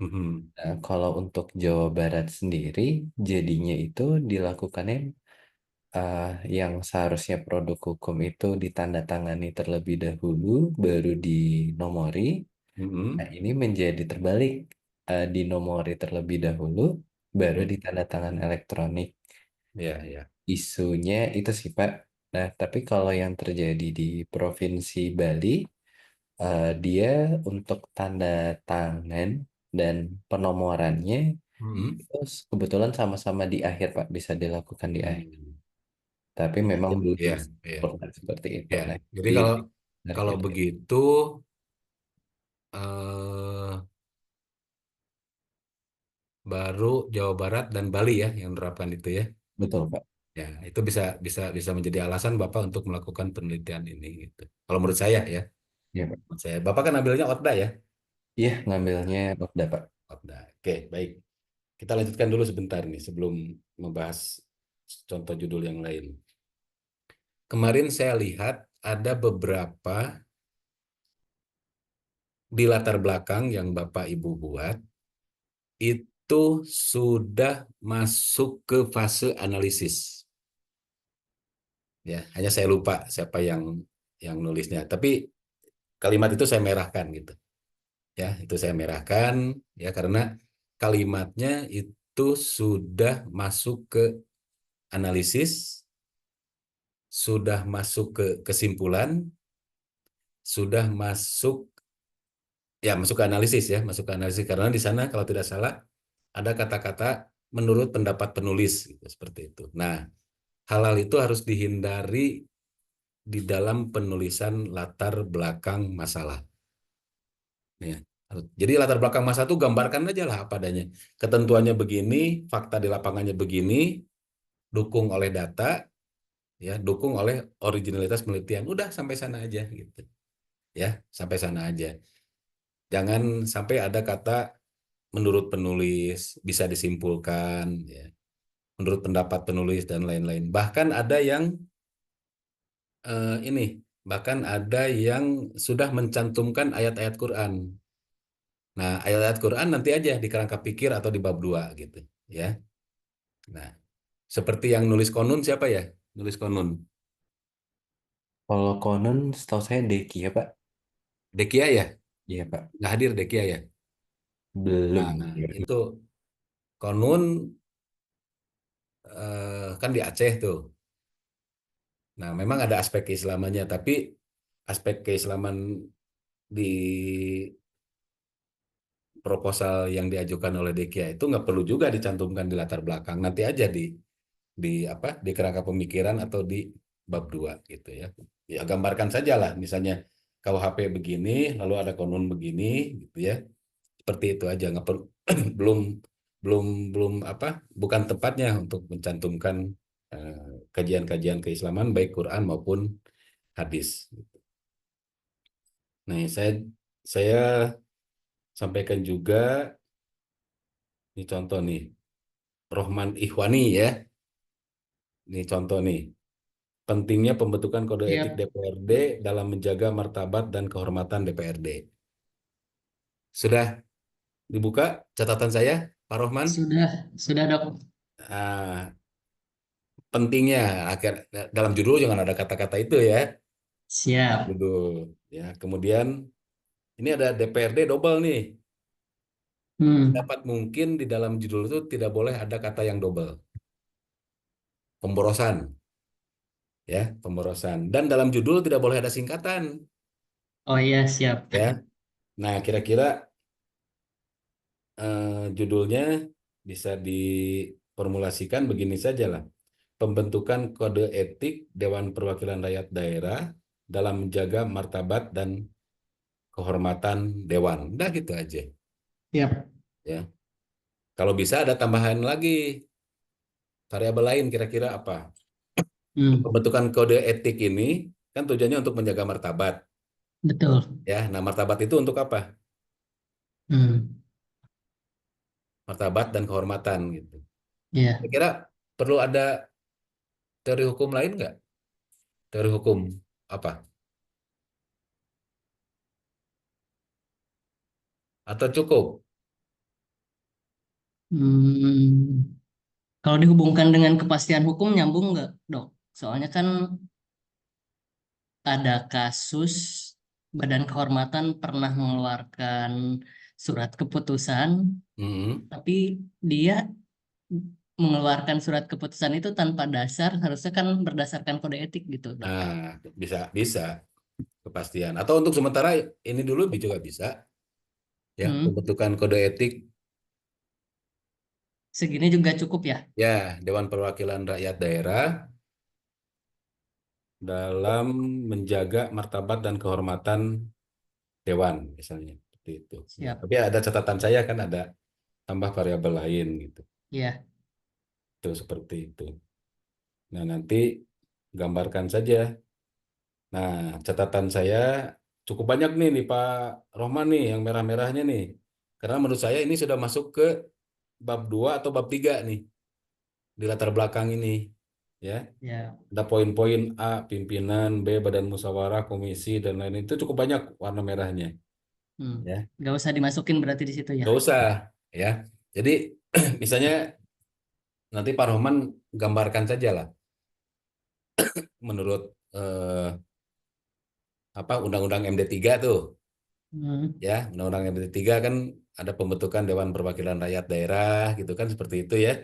Mhm. Nah, kalau untuk Jawa Barat sendiri, jadinya itu dilakukannya eh, yang seharusnya produk hukum itu ditandatangani terlebih dahulu, baru dinomori. Nah, Mhm. ini menjadi terbalik, dinomori terlebih dahulu, baru Mhm. ditandatangan elektronik. Ya, ya. Isunya itu sih, Pak. Nah, tapi kalau yang terjadi di Provinsi Bali, dia untuk tanda tangan dan penomorannya Mhm. itu kebetulan sama-sama di akhir, Pak, bisa dilakukan di akhir. Hmm. Tapi memang belum Ya, ya, disempurnakan seperti itu. ya. Nah, Jadi di kalau menarik kalau itu. begitu eh, baru Jawa Barat dan Bali ya yang menerapkan itu ya. Betul, Pak. Ya, itu bisa bisa bisa menjadi alasan Bapak untuk melakukan penelitian ini gitu. Kalau menurut saya ya, Iya, Pak. menurut saya Bapak kan ambilnya OTBA ya, Iya, ngambilnya Okda, Pak. OTBA. Oke, baik. Kita lanjutkan dulu sebentar nih sebelum membahas contoh judul yang lain. Kemarin saya lihat ada beberapa di latar belakang yang Bapak Ibu buat itu sudah masuk ke fase analisis. Ya, hanya saya lupa siapa yang nulisnya. Tapi kalimat itu saya merahkan gitu. Ya, itu saya merahkan ya karena kalimatnya itu sudah masuk ke analisis, sudah masuk ke kesimpulan, sudah masuk ya masuk ke analisis ya, masuk ke analisis karena di sana kalau tidak salah ada kata-kata menurut pendapat penulis gitu, seperti itu. Nah, hal-hal itu harus dihindari di dalam penulisan latar belakang masalah. Ya. Jadi latar belakang masalah itu gambarkan aja lah apa adanya. Ketentuannya begini, fakta di lapangannya begini, dukung oleh data, ya, dukung oleh originalitas penelitian. Udah sampai sana aja gitu. Ya, sampai sana aja. Jangan sampai ada kata menurut penulis, bisa disimpulkan, ya, menurut pendapat penulis dan lain-lain. Bahkan ada yang ini, bahkan ada yang sudah mencantumkan ayat-ayat Quran. Nah, ayat-ayat Quran nanti aja di kerangka pikir atau di bab 2 gitu, ya. Nah, seperti yang nulis konun siapa ya? Nulis konun. Kalau konon setahu saya Deki ya Pak. Dekia ya? Iya Pak. Nggak hadir Dekia ya? Belum. Nah, itu konun kan di Aceh tuh. Nah, memang ada aspek keislamannya, tapi aspek keislaman di proposal yang diajukan oleh Dekia itu nggak perlu juga dicantumkan di latar belakang. Nanti aja di apa di kerangka pemikiran atau di bab 2 gitu ya. Ya gambarkan saja lah misalnya KUHP begini lalu ada konun begini gitu ya. Seperti itu aja nggak perlu belum belum belum apa bukan tempatnya untuk mencantumkan kajian-kajian keislaman baik Quran maupun hadis. Nah, saya sampaikan juga ini contoh nih Rohman Ikhwani ya. Ini contoh nih. Pentingnya pembentukan kode etik Siap. DPRD dalam menjaga martabat dan kehormatan DPRD. Sudah dibuka catatan saya, Pak Rohman? Sudah dok. Ah, pentingnya akhir dalam judul jangan ada kata-kata itu ya, Siap. judul. Ya, kemudian ini ada DPRD double nih. Hmm. Dapat mungkin di dalam judul itu tidak boleh ada kata yang double. Pemborosan, ya, pemborosan. Dan dalam judul tidak boleh ada singkatan, Oh iya siap. ya. Nah, kira-kira judulnya bisa diformulasikan begini saja lah. Pembentukan kode etik Dewan Perwakilan Rakyat Daerah dalam menjaga martabat dan kehormatan Dewan. Udah gitu aja. Siap. Ya. Kalau bisa ada tambahan lagi variabel lain kira-kira apa? Hmm. Pembentukan kode etik ini kan tujuannya untuk menjaga martabat. Betul. Ya, nah martabat itu untuk apa? Hmm. Martabat dan kehormatan gitu. Ya. Kira-kira perlu ada teori hukum lain nggak? Teori hukum apa? Atau cukup? Hmm. Kalau dihubungkan dengan kepastian hukum nyambung nggak dok? Soalnya kan ada kasus Badan Kehormatan pernah mengeluarkan surat keputusan, Mm-mm. tapi dia mengeluarkan surat keputusan itu tanpa dasar, harusnya kan berdasarkan kode etik gitu dok. Nah, bisa bisa kepastian. Atau untuk sementara ini dulu juga bisa ya Hmm. pembentukan kode etik Segini juga cukup ya? ya Dewan Perwakilan Rakyat Daerah dalam menjaga martabat dan kehormatan Dewan misalnya seperti itu. Ya, Siap. tapi ada catatan saya kan ada tambah variabel lain gitu. Ya. Itu seperti itu. Nah, nanti gambarkan saja. Nah, catatan saya cukup banyak nih Pak Rohman nih yang merah-merahnya nih. Karena menurut saya ini sudah masuk ke bab 2 atau bab 3 nih di latar belakang ini. Ya, Ya. ada poin-poin A, pimpinan, B, badan musyawarah, komisi, dan lain itu cukup banyak warna merahnya. Hmm. Ya, Nggak usah dimasukin berarti di situ ya. nggak usah. Ya, jadi misalnya nanti Pak Rohman gambarkan saja lah menurut apa Undang-Undang MD3 tuh. Hmm. Ya, Undang-Undang MD3 kan ada pembentukan Dewan Perwakilan Rakyat Daerah gitu kan seperti itu ya.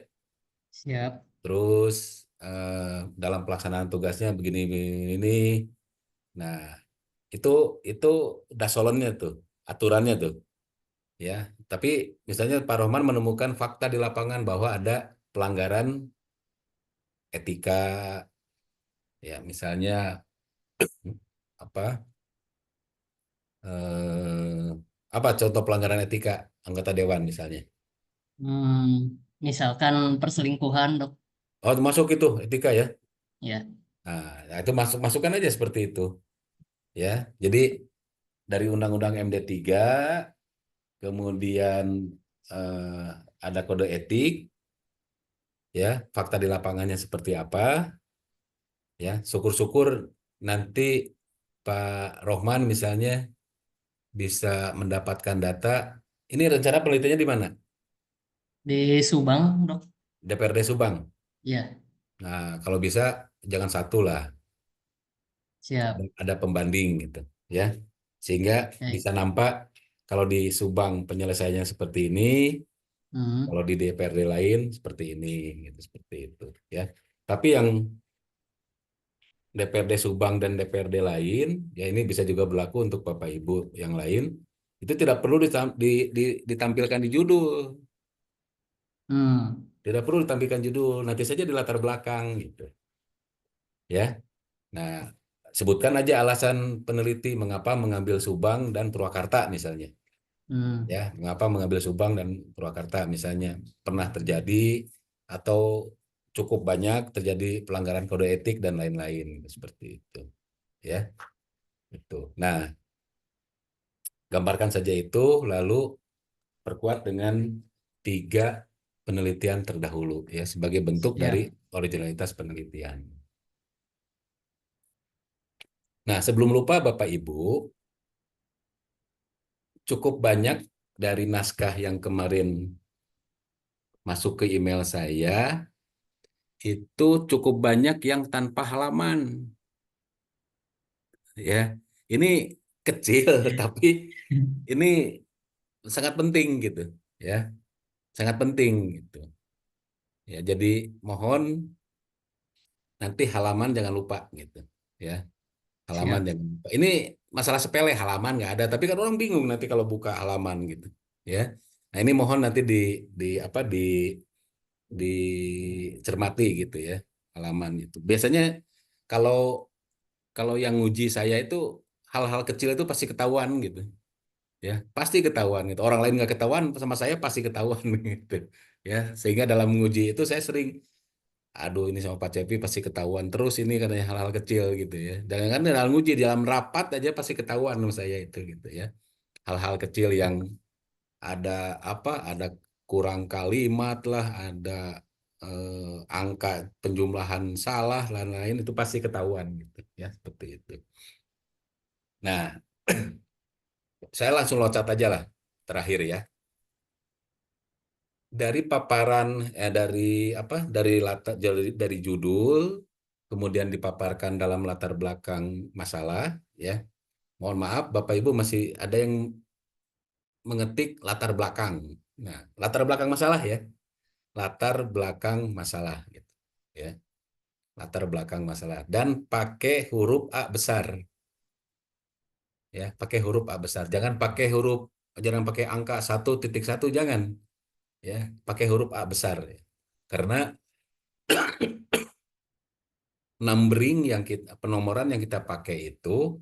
Siap. Terus dalam pelaksanaan tugasnya begini ini. Nah, itu itu udah solonnya tuh, aturannya tuh, ya. Tapi misalnya Pak Rohman menemukan fakta di lapangan bahwa ada pelanggaran etika, ya misalnya apa eh, apa contoh pelanggaran etika anggota dewan misalnya? Misalkan perselingkuhan, Dok. Oh, masuk itu etika ya. Ya. Nah, itu masukkan aja seperti itu ya. Jadi dari Undang-Undang MD 3, kemudian eh, ada kode etik ya, fakta di lapangannya seperti apa ya. Syukur-syukur nanti Pak Rohman misalnya bisa mendapatkan data. Ini rencana penelitiannya di mana? Di Subang, Dok. DPRD Subang. Ya, Nah, kalau bisa jangan satu lah, siap. ada pembanding gitu ya. Sehingga Baik. bisa nampak kalau di Subang penyelesaiannya seperti ini, Hmm. kalau di DPRD lain seperti ini, gitu seperti itu ya. Tapi yang DPRD Subang dan DPRD lain, ya ini bisa juga berlaku untuk Bapak Ibu yang lain, itu tidak perlu ditampilkan di judul, Hmm. tidak perlu ditampilkan judul, nanti saja di latar belakang gitu ya. Nah, sebutkan aja alasan peneliti mengapa mengambil Subang dan Purwakarta misalnya. Hmm. Ya, mengapa mengambil Subang dan Purwakarta misalnya pernah terjadi atau cukup banyak terjadi pelanggaran kode etik dan lain-lain seperti itu. Ya, itu. Nah, gambarkan saja itu lalu perkuat dengan 3 penelitian terdahulu ya sebagai bentuk dari Siap. originalitas penelitian. Nah, sebelum lupa Bapak Ibu, cukup banyak dari naskah yang kemarin masuk ke email saya, itu cukup banyak yang tanpa halaman. Ya, ini kecil, tapi ini sangat penting gitu. Ya, sangat penting gitu. Ya, jadi mohon nanti halaman jangan lupa gitu. Ya, halaman Siap. jangan lupa. Ini masalah sepele halaman nggak ada, tapi kan orang bingung nanti kalau buka halaman gitu. Ya, nah ini mohon nanti apa dicermati gitu ya halaman itu. Biasanya kalau kalau yang nguji saya itu hal-hal kecil itu pasti ketahuan gitu ya pasti ketahuan gitu orang lain nggak ketahuan sama saya pasti ketahuan gitu ya sehingga dalam menguji itu saya sering aduh ini sama Pak Cepi pasti ketahuan terus ini katanya hal-hal kecil gitu ya dan kan dalam nguji dalam rapat aja pasti ketahuan sama saya itu gitu ya hal-hal kecil yang ada apa ada kurang kalimat lah ada angka penjumlahan salah lain-lain itu pasti ketahuan gitu ya seperti itu. Nah, saya langsung loncat aja lah terakhir ya. Dari paparan dari apa? Dari judul kemudian dipaparkan dalam latar belakang masalah ya. Mohon maaf Bapak Ibu masih ada yang mengetik latar belakang. Nah, latar belakang masalah ya. Latar belakang masalah gitu ya. Latar belakang masalah dan pakai huruf A besar ya, pakai huruf A besar. Jangan pakai angka 1.1 jangan. Ya, pakai huruf A besar ya. Karena numbering yang kita penomoran yang kita pakai itu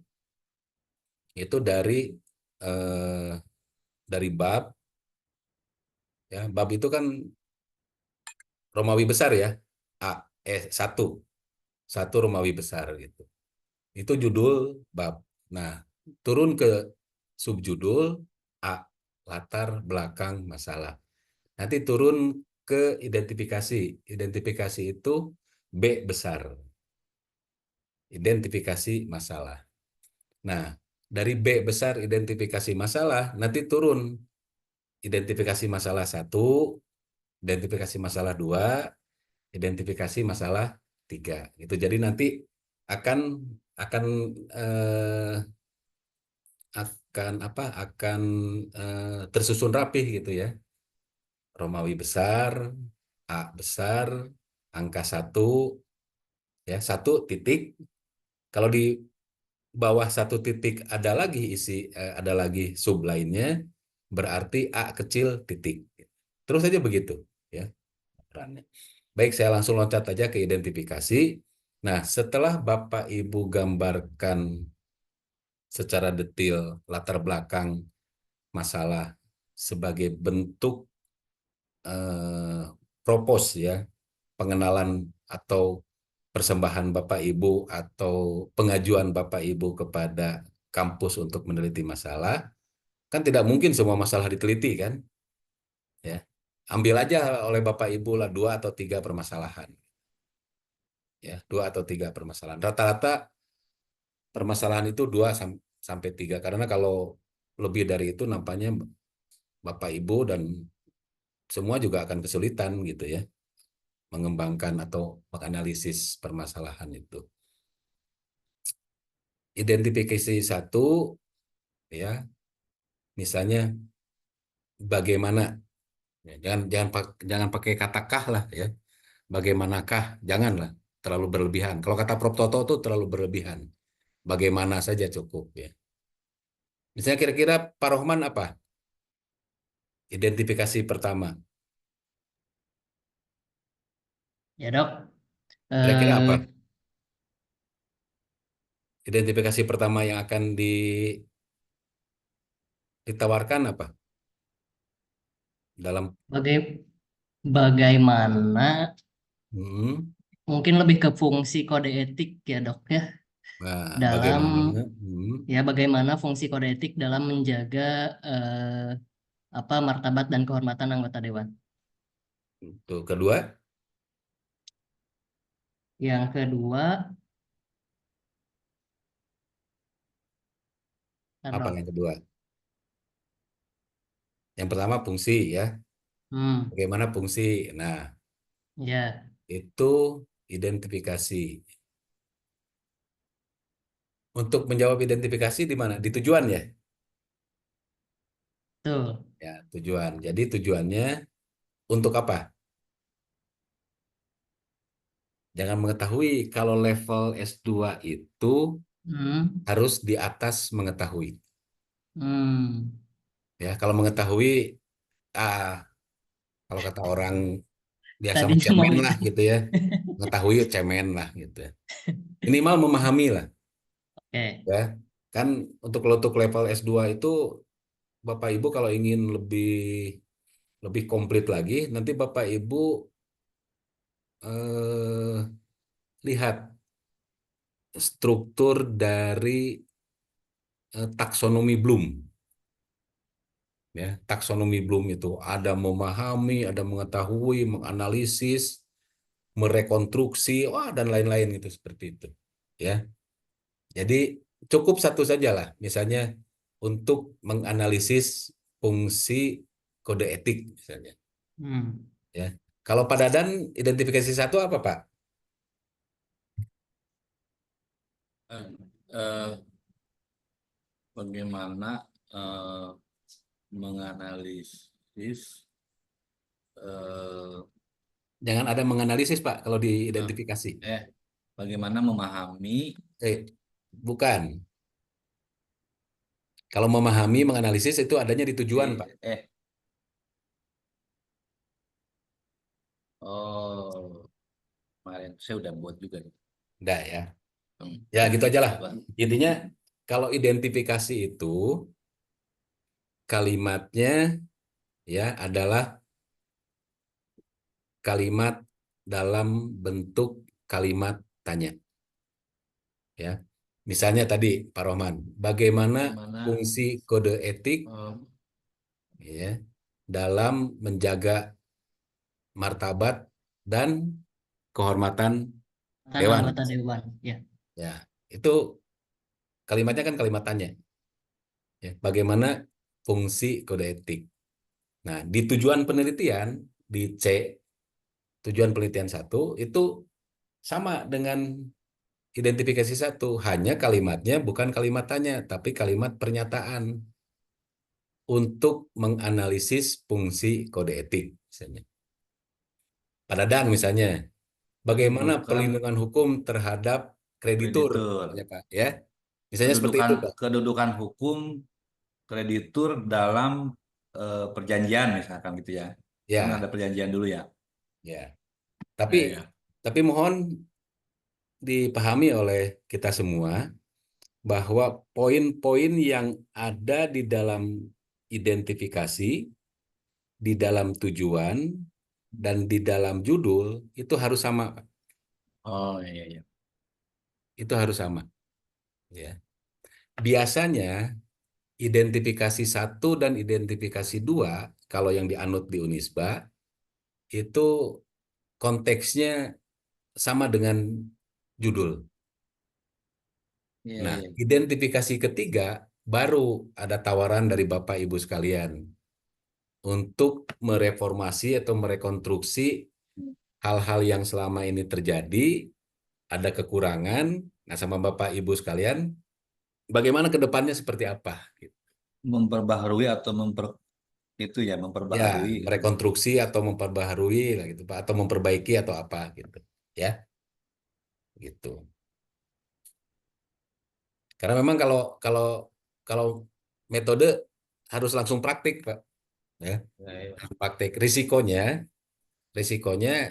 eh, dari bab ya. Bab itu kan Romawi besar ya. satu satu Romawi besar gitu. Itu judul bab. Nah, turun ke subjudul A latar belakang masalah. Nanti turun ke identifikasi. Identifikasi itu B besar. Identifikasi masalah. Nah, dari B besar identifikasi masalah, nanti turun identifikasi masalah satu, identifikasi masalah dua, identifikasi masalah tiga. Gitu. Jadi nanti akan akan eh, akan apa? Akan tersusun rapih gitu ya. Romawi besar, A besar, angka satu, ya satu titik. Kalau di bawah satu titik ada lagi sub lainnya berarti A kecil titik terus saja begitu ya perannya. Baik saya langsung loncat aja ke identifikasi. Nah, setelah Bapak Ibu gambarkan secara detail latar belakang masalah sebagai bentuk eh, propose ya, pengenalan atau persembahan Bapak Ibu atau pengajuan Bapak Ibu kepada kampus untuk meneliti masalah, kan tidak mungkin semua masalah diteliti kan, ya. Ambil aja oleh Bapak Ibu lah 2 atau 3 permasalahan, ya, 2 atau 3 permasalahan. Rata-rata permasalahan itu 2 sampai 3, karena kalau lebih dari itu nampaknya Bapak Ibu dan semua juga akan kesulitan gitu ya, mengembangkan atau menganalisis permasalahan itu. Identifikasi satu, ya, misalnya bagaimana, ya, jangan pakai kata kah lah ya, bagaimanakah, janganlah terlalu berlebihan. Kalau kata Prof Toto itu terlalu berlebihan, bagaimana saja cukup ya. Misalnya kira-kira Pak Rohman apa identifikasi pertama, Ya dok. kira-kira Eh, apa identifikasi pertama yang akan ditawarkan apa dalam baga- bagaimana hmm, mungkin lebih ke fungsi kode etik ya dok ya nah, dalam bagaimana bagaimana fungsi kode etik dalam menjaga eh, apa martabat dan kehormatan anggota dewan. itu kedua Yang kedua, apa dok. yang kedua? Yang pertama fungsi ya, Hmm, bagaimana fungsi. Nah, ya, itu identifikasi. Untuk menjawab identifikasi di mana? Di tujuan ya? betul. Ya, tujuan. Jadi tujuannya untuk apa? Jangan mengetahui, kalau level S2 itu Hmm, harus di atas mengetahui. hmm. Ya, kalau mengetahui, ah, kalau kata orang biasa mah Tadinya mau cemen itu. lah gitu ya. Mengetahui cemen lah gitu. Minimal memahami lah Oke. ya. Kan untuk level S2 itu Bapak Ibu kalau ingin lebih lebih komplit lagi, nanti Bapak Ibu eh, lihat struktur dari taksonomi Bloom. Ya, taksonomi Bloom itu ada memahami, ada mengetahui, menganalisis, merekonstruksi, wah dan lain-lain itu seperti itu. Ya, jadi cukup satu saja lah, misalnya untuk menganalisis fungsi kode etik misalnya. Hmm. Ya, kalau Pak Dadan identifikasi satu apa Pak? Eh, eh, Bagaimana eh, menganalisis eh, Jangan ada menganalisis Pak kalau eh, diidentifikasi. bagaimana memahami Eh, bukan. Kalau memahami, menganalisis itu adanya di tujuan Pak. eh, eh oh kemarin saya udah buat juga nih. Enggak ya. Hmm. Ya gitu aja lah. Coba. Intinya kalau identifikasi itu kalimatnya ya adalah kalimat dalam bentuk kalimat tanya. Ya. Misalnya tadi Pak Rohman, bagaimana Bagaimana fungsi kode etik eh, ya dalam menjaga martabat dan kehormatan Tan dewan. anggota dewan. Ya. Ya, itu kalimatnya kan kalimat tanya. Ya, bagaimana fungsi kode etik. Nah, di tujuan penelitian di C, tujuan penelitian satu itu sama dengan identifikasi satu, hanya kalimatnya bukan kalimat tanya, tapi kalimat pernyataan untuk menganalisis fungsi kode etik misalnya. Pada dan misalnya, bagaimana kedudukan perlindungan hukum terhadap kreditur, kreditur, misalnya, Pak, ya. Misalnya seperti itu, Pak. kedudukan hukum kreditur dalam perjanjian misalkan gitu ya. Kan Ya, ada perjanjian dulu ya. ya. Tapi Ya, ya. tapi mohon dipahami oleh kita semua bahwa poin-poin yang ada di dalam identifikasi, di dalam tujuan, dan di dalam judul itu harus sama, Pak. Oh iya iya. Itu harus sama. Ya. Biasanya identifikasi 1 dan identifikasi 2 kalau yang dianut di Unisba itu konteksnya sama dengan judul. Iya Nah, iya. identifikasi ketiga baru ada tawaran dari Bapak Ibu sekalian untuk mereformasi atau merekonstruksi hal-hal yang selama ini terjadi, ada kekurangan. Nah, sama Bapak Ibu sekalian, bagaimana ke depannya seperti apa? Gitu. Memperbaharui atau itu ya Ya, memperbaharui. merekonstruksi atau memperbaharui lah gitu, Pak, atau memperbaiki atau apa gitu. Ya, gitu. Karena memang kalau kalau kalau metode harus langsung praktik, Pak. Ya, Ya, ya. praktik. Risikonya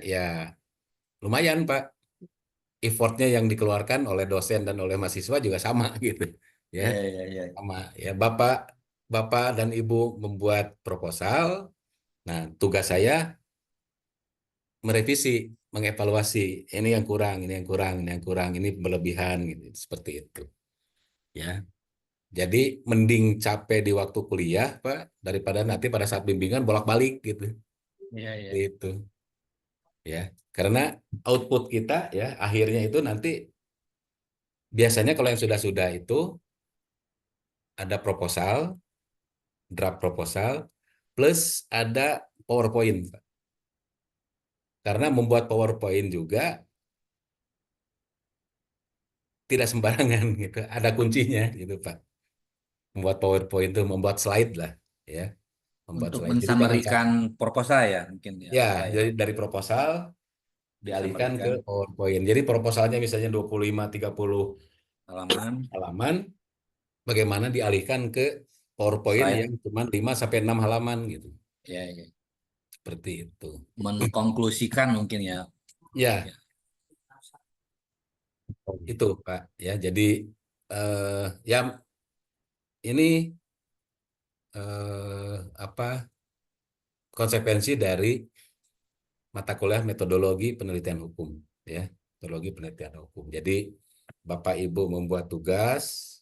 ya lumayan, Pak. Effortnya yang dikeluarkan oleh dosen dan oleh mahasiswa juga sama gitu. Ya, Iya iya iya. sama. Ya, Bapak Bapak dan Ibu membuat proposal. Nah, tugas saya merevisi, mengevaluasi. Ini yang kurang, ini yang kurang, ini yang kurang, ini berlebihan gitu. Seperti itu. Ya. Jadi mending capek di waktu kuliah, Pak, daripada nanti pada saat bimbingan bolak-balik gitu. Iya iya. Itu, ya. Karena output kita ya akhirnya itu nanti biasanya kalau yang sudah-sudah itu ada proposal, draft proposal, plus ada PowerPoint, Pak. Karena membuat PowerPoint juga tidak sembarangan gitu. Ada kuncinya gitu, Pak. Membuat PowerPoint itu membuat slide lah, ya. Membuat Untuk slide. Jadi jangan mensamarikan proposal ya mungkin ya. ya, Ya ya. jadi dari proposal dialihkan ke Disamarikan PowerPoint. Jadi proposalnya misalnya 25-30 halaman, halaman, bagaimana dialihkan ke PowerPoint slide. yang cuma 5-6 halaman gitu. Ya ya. Seperti itu. Mengkonklusikan mungkin ya. Ya, Ya. itu Pak. Ya, jadi ya ini apa konsekuensi dari mata kuliah metodologi penelitian hukum, ya. Metodologi penelitian hukum. Jadi Bapak Ibu membuat tugas,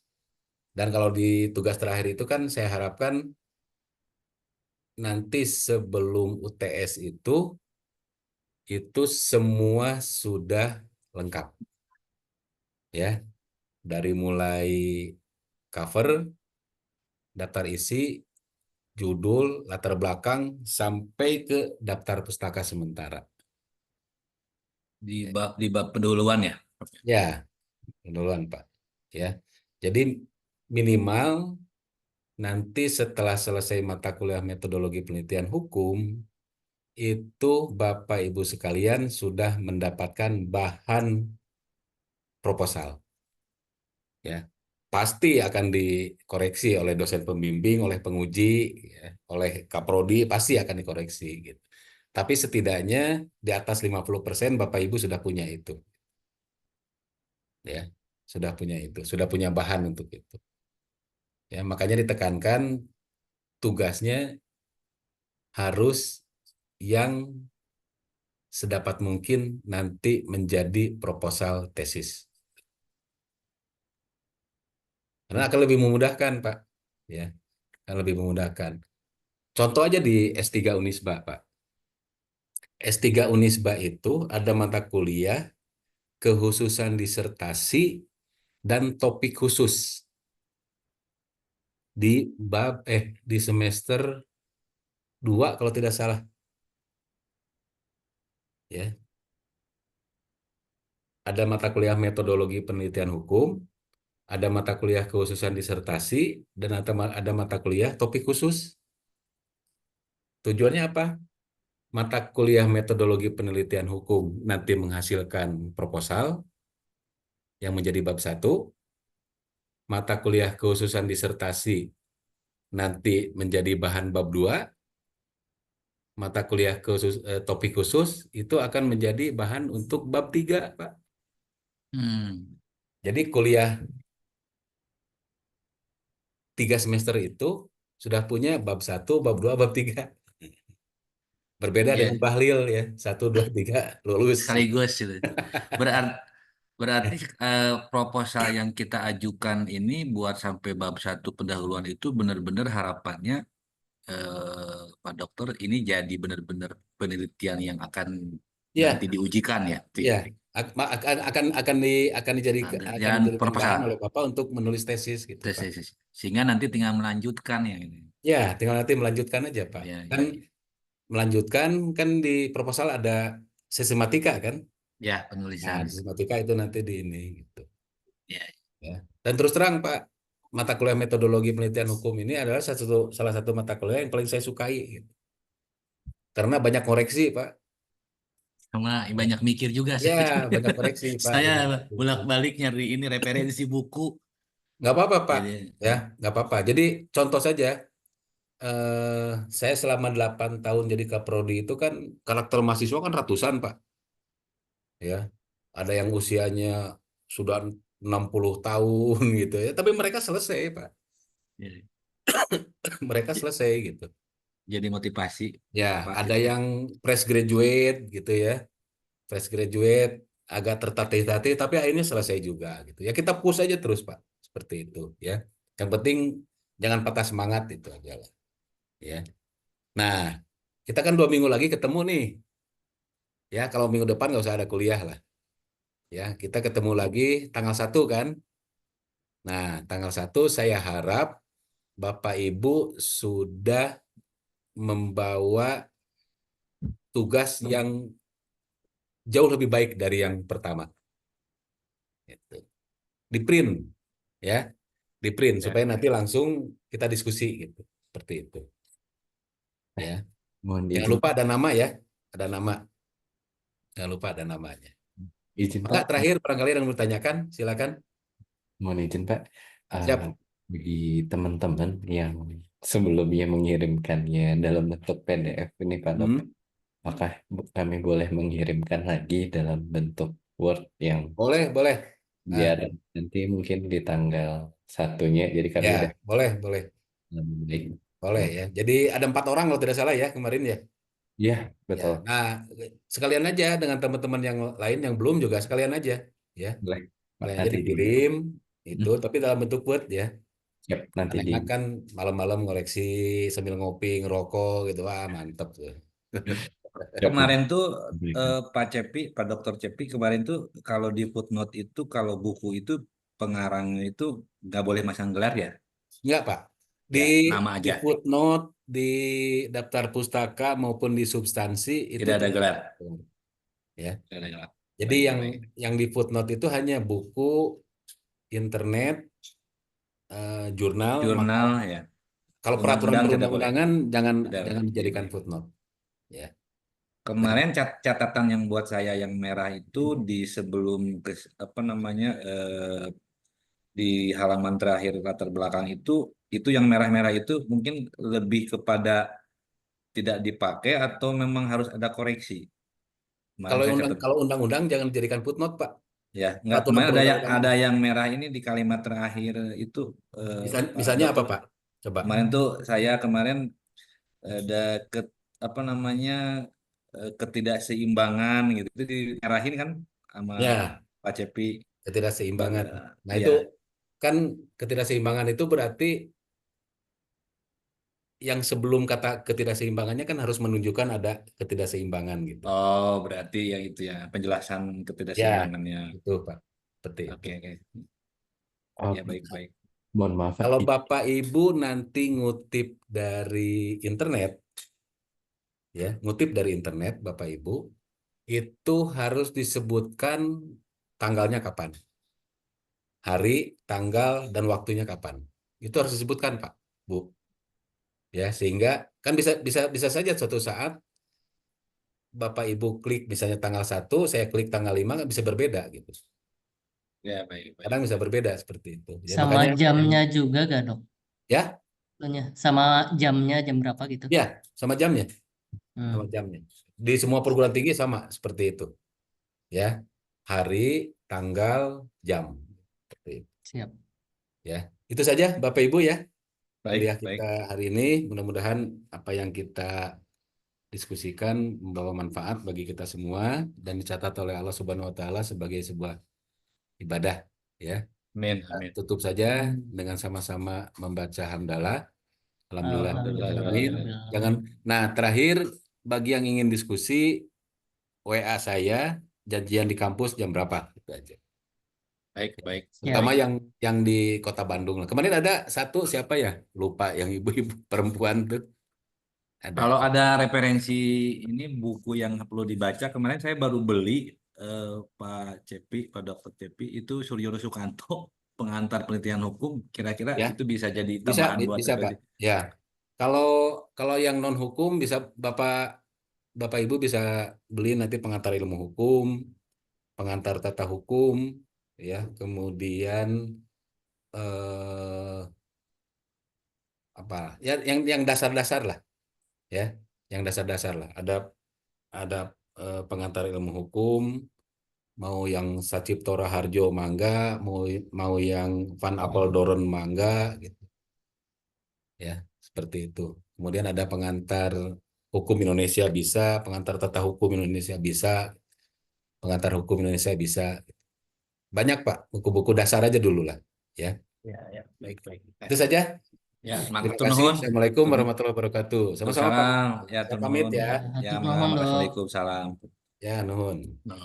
dan kalau di tugas terakhir itu kan saya harapkan nanti sebelum UTS itu semua sudah lengkap, ya, dari mulai cover, daftar isi, judul, latar belakang, sampai ke daftar pustaka sementara. Di bab pendahuluan ya. Ya, duluan Pak. Ya, jadi minimal nanti setelah selesai mata kuliah metodologi penelitian hukum, itu Bapak Ibu sekalian sudah mendapatkan bahan proposal. Ya, pasti akan dikoreksi oleh dosen pembimbing, oleh penguji, ya, oleh kaprodi, pasti akan dikoreksi gitu. Tapi setidaknya di atas 50% Bapak Ibu sudah punya itu. Ya, sudah punya itu, sudah punya bahan untuk itu. Ya, makanya ditekankan tugasnya harus yang sedapat mungkin nanti menjadi proposal tesis. Karena akan lebih memudahkan, Pak. Ya, akan lebih memudahkan. Contoh aja di S3 Unisba, Pak. S3 Unisba itu ada mata kuliah kekhususan disertasi dan topik khusus di di semester 2 kalau tidak salah. Ya. Ada mata kuliah metodologi penelitian hukum, ada mata kuliah kekhususan disertasi, dan ada mata kuliah topik khusus. Tujuannya apa? Mata kuliah metodologi penelitian hukum nanti menghasilkan proposal yang menjadi bab 1. Mata kuliah kekhususan disertasi nanti menjadi bahan bab 2. Mata kuliah topik khusus itu akan menjadi bahan untuk bab 3, Pak. Hmm. Jadi kuliah 3 semester itu sudah punya bab 1, bab 2, bab 3. Berbeda dengan Ya, Bahlil ya, 1, 2, 3 lulus. sekaligus gitu. Berarti berarti proposal yang kita ajukan ini buat sampai bab 1 pendahuluan itu benar-benar harapannya Pak Dokter ini jadi benar-benar penelitian yang akan nanti Ya, diujikan ya. ya, akan Jangan dijadikan bahan proposal. oleh Bapak untuk menulis tesis gitu, Pak. Tesis. Sehingga nanti tinggal melanjutkan ya ini. Ya, tinggal nanti melanjutkan aja, Pak. Ya, Kan ya, ya. melanjutkan kan di proposal ada sistematika kan? Ya, Nah, penulisan. sistematika itu nanti di ini gitu. Ya. Ya. Dan terus terang, Pak, mata kuliah metodologi penelitian hukum ini adalah salah satu mata kuliah yang paling saya sukai gitu. Karena banyak koreksi, Pak. Sama banyak mikir juga Ya, saya. banyak koreksi, Pak. Saya Banyak koreksi. bolak-balik nyari ini referensi buku. Nggak apa-apa, Pak. Jadi, Ya, nggak apa-apa. Jadi contoh saja, saya selama 8 tahun jadi kaprodi itu kan karakter mahasiswa kan ratusan, Pak. Ya, ada yang usianya sudah 60 tahun gitu ya, tapi mereka selesai, Pak. ya, Mereka selesai gitu. jadi motivasi Ya, Pak ada itu. yang fresh graduate gitu ya. Fresh graduate agak tertatih-tatih tapi akhirnya selesai juga gitu. Ya kita push aja terus, Pak. Seperti itu ya. Yang penting jangan patah semangat itu aja lah ya. Nah, kita kan 2 minggu lagi ketemu nih. Ya, kalau minggu depan nggak usah ada kuliah lah. Ya, kita ketemu lagi tanggal 1 kan. Nah, tanggal 1 saya harap Bapak Ibu sudah membawa tugas yang jauh lebih baik dari yang pertama. Gitu. Di print ya, di print Ya, supaya nanti langsung kita diskusi gitu. Seperti itu. Ya. Mohon Jangan izin lupa Pak. ada nama ya, ada nama. Jangan lupa ada namanya. Izin Maka Pak. terakhir barangkali yang mau ditanyakan, silakan. Mohon izin Pak. Eh, Siap. bagi teman-teman yang sebelumnya mengirimkannya dalam bentuk PDF ini Pak Dokter, Hmm, apakah kami boleh mengirimkan lagi dalam bentuk Word yang boleh, boleh. biar Ah, nanti mungkin di tanggal 1-nya, jadi kami ya, udah boleh, boleh, lebih baik. boleh ya. Jadi ada 4 orang kalau tidak salah ya kemarin ya. Iya, Ya, betul. nah sekalian aja dengan teman-teman yang lain yang belum juga sekalian aja, ya. Boleh Pak, Sekalian aja nanti di dikirim itu, Hmm, tapi dalam bentuk Word ya. siap, nanti Karena di enak kan malam-malam ngoleksi sambil ngopi, ngerokok gitu, wah mantep tuh. siap kemarin tuh berikan. Pak Cepi, Pak Dokter Cepi kemarin tuh kalau di footnote itu kalau buku itu pengarangnya itu nggak boleh masang gelar ya, Enggak, Pak. Di ya nama di aja, footnote, di daftar pustaka maupun di substansi itu tidak ada tidak gelar, ya. tidak ada gelar. Jadi Baik, yang baik. yang di footnote itu hanya buku, internet, jurnal, Jurnal makalah. ya, Kalau peraturan undang-undang tidak boleh, perundang-undangan jangan tidak boleh. jangan Baik, dijadikan baik. footnote ya. Dan Kemarin catatan yang buat saya yang merah itu di sebelum apa namanya di halaman terakhir latar belakang itu yang merah-merah itu mungkin lebih kepada tidak dipakai atau memang harus ada koreksi. Kemarin kalau saya undang catat kalau undang-undang jangan dijadikan footnote, Pak. ya, nggak Peraturan kemarin perundang-undangan. ada yang merah ini di kalimat terakhir itu Pak Misalnya apa, Dokter. Pak? Coba. Kemarin tuh saya kemarin ada apa namanya ketidakseimbangan gitu itu dimerahin kan sama Ya, Pak Cepi. ketidakseimbangan. Nah, itu Ya. kan ketidakseimbangan itu berarti yang sebelum kata ketidakseimbangannya kan harus menunjukkan ada ketidakseimbangan gitu. Oh, berarti ya itu ya penjelasan Ya, ketidakseimbangannya. itu Pak. Seperti itu. Oke, oke. Oh, Ya, baik-baik. mohon maaf Pak. Kalau Bapak Ibu nanti ngutip dari internet, ya, ngutip dari internet Bapak Ibu, itu harus disebutkan tanggalnya kapan, hari, tanggal, dan waktunya kapan. Itu harus disebutkan, Pak, Bu. Ya, sehingga kan bisa bisa bisa saja suatu saat Bapak Ibu klik misalnya tanggal 1, saya klik tanggal 5 nggak bisa berbeda gitu. Ya, baik-baik. Kadang bisa berbeda seperti itu. Ya Sama makanya jamnya juga gak dok? ya, Tentunya. Sama jamnya jam berapa gitu? ya sama jamnya, sama Hmm. jamnya. Di semua perguruan tinggi sama seperti itu. Ya, hari, tanggal, jam. Seperti itu. Siap. Ya, itu saja Bapak Ibu ya kuliah Baik, baik. kita hari ini. Mudah-mudahan apa yang kita diskusikan membawa manfaat bagi kita semua dan dicatat oleh Allah Subhanahu wa taala sebagai sebuah ibadah ya. Amin, amin. Tutup saja dengan sama-sama membaca hamdalah. Alhamdulillah. Alhamdulillah. Jangan. Nah, terakhir bagi yang ingin diskusi WA saya, janjian di kampus jam berapa gitu aja. Baik, baik. Terutama Ya. yang di Kota Bandung. Kemarin ada satu siapa ya? Lupa yang ibu-ibu perempuan tuh. Ada. Kalau ada referensi ini buku yang perlu dibaca, kemarin saya baru beli Pak Cepi, Pak Dr. Cepi itu Suryono Sukanto, pengantar penelitian hukum. Kira-kira Ya. itu bisa jadi Bisa, tambahan buat bisa Pak. referensi. Ya. Kalau yang non hukum bisa Bapak Ibu bisa beli nanti pengantar ilmu hukum, pengantar tata hukum, ya. Kemudian apa? Ya, yang dasar-dasar lah, ya. Yang dasar-dasar lah. Ada pengantar ilmu hukum, mau yang Sacipto Raharjo mangga, mau yang Van Apeldoorn mangga, gitu. Ya, seperti itu. Kemudian ada pengantar hukum Indonesia bisa, pengantar tata hukum Indonesia bisa, pengantar hukum Indonesia bisa. Banyak Pak, buku-buku dasar aja dulu lah, ya. Ya, baik, baik. Itu saja. Ya, Terima matur kasih. nuhun. Assalamualaikum warahmatullahi wabarakatuh. Sama-sama Pak. Waalaikumsalam. Ya, Saya tur pamit nuhun. ya. Ya, Hatur nuhun, Dok. Waalaikumsalam. Ya, nuhun. Nah.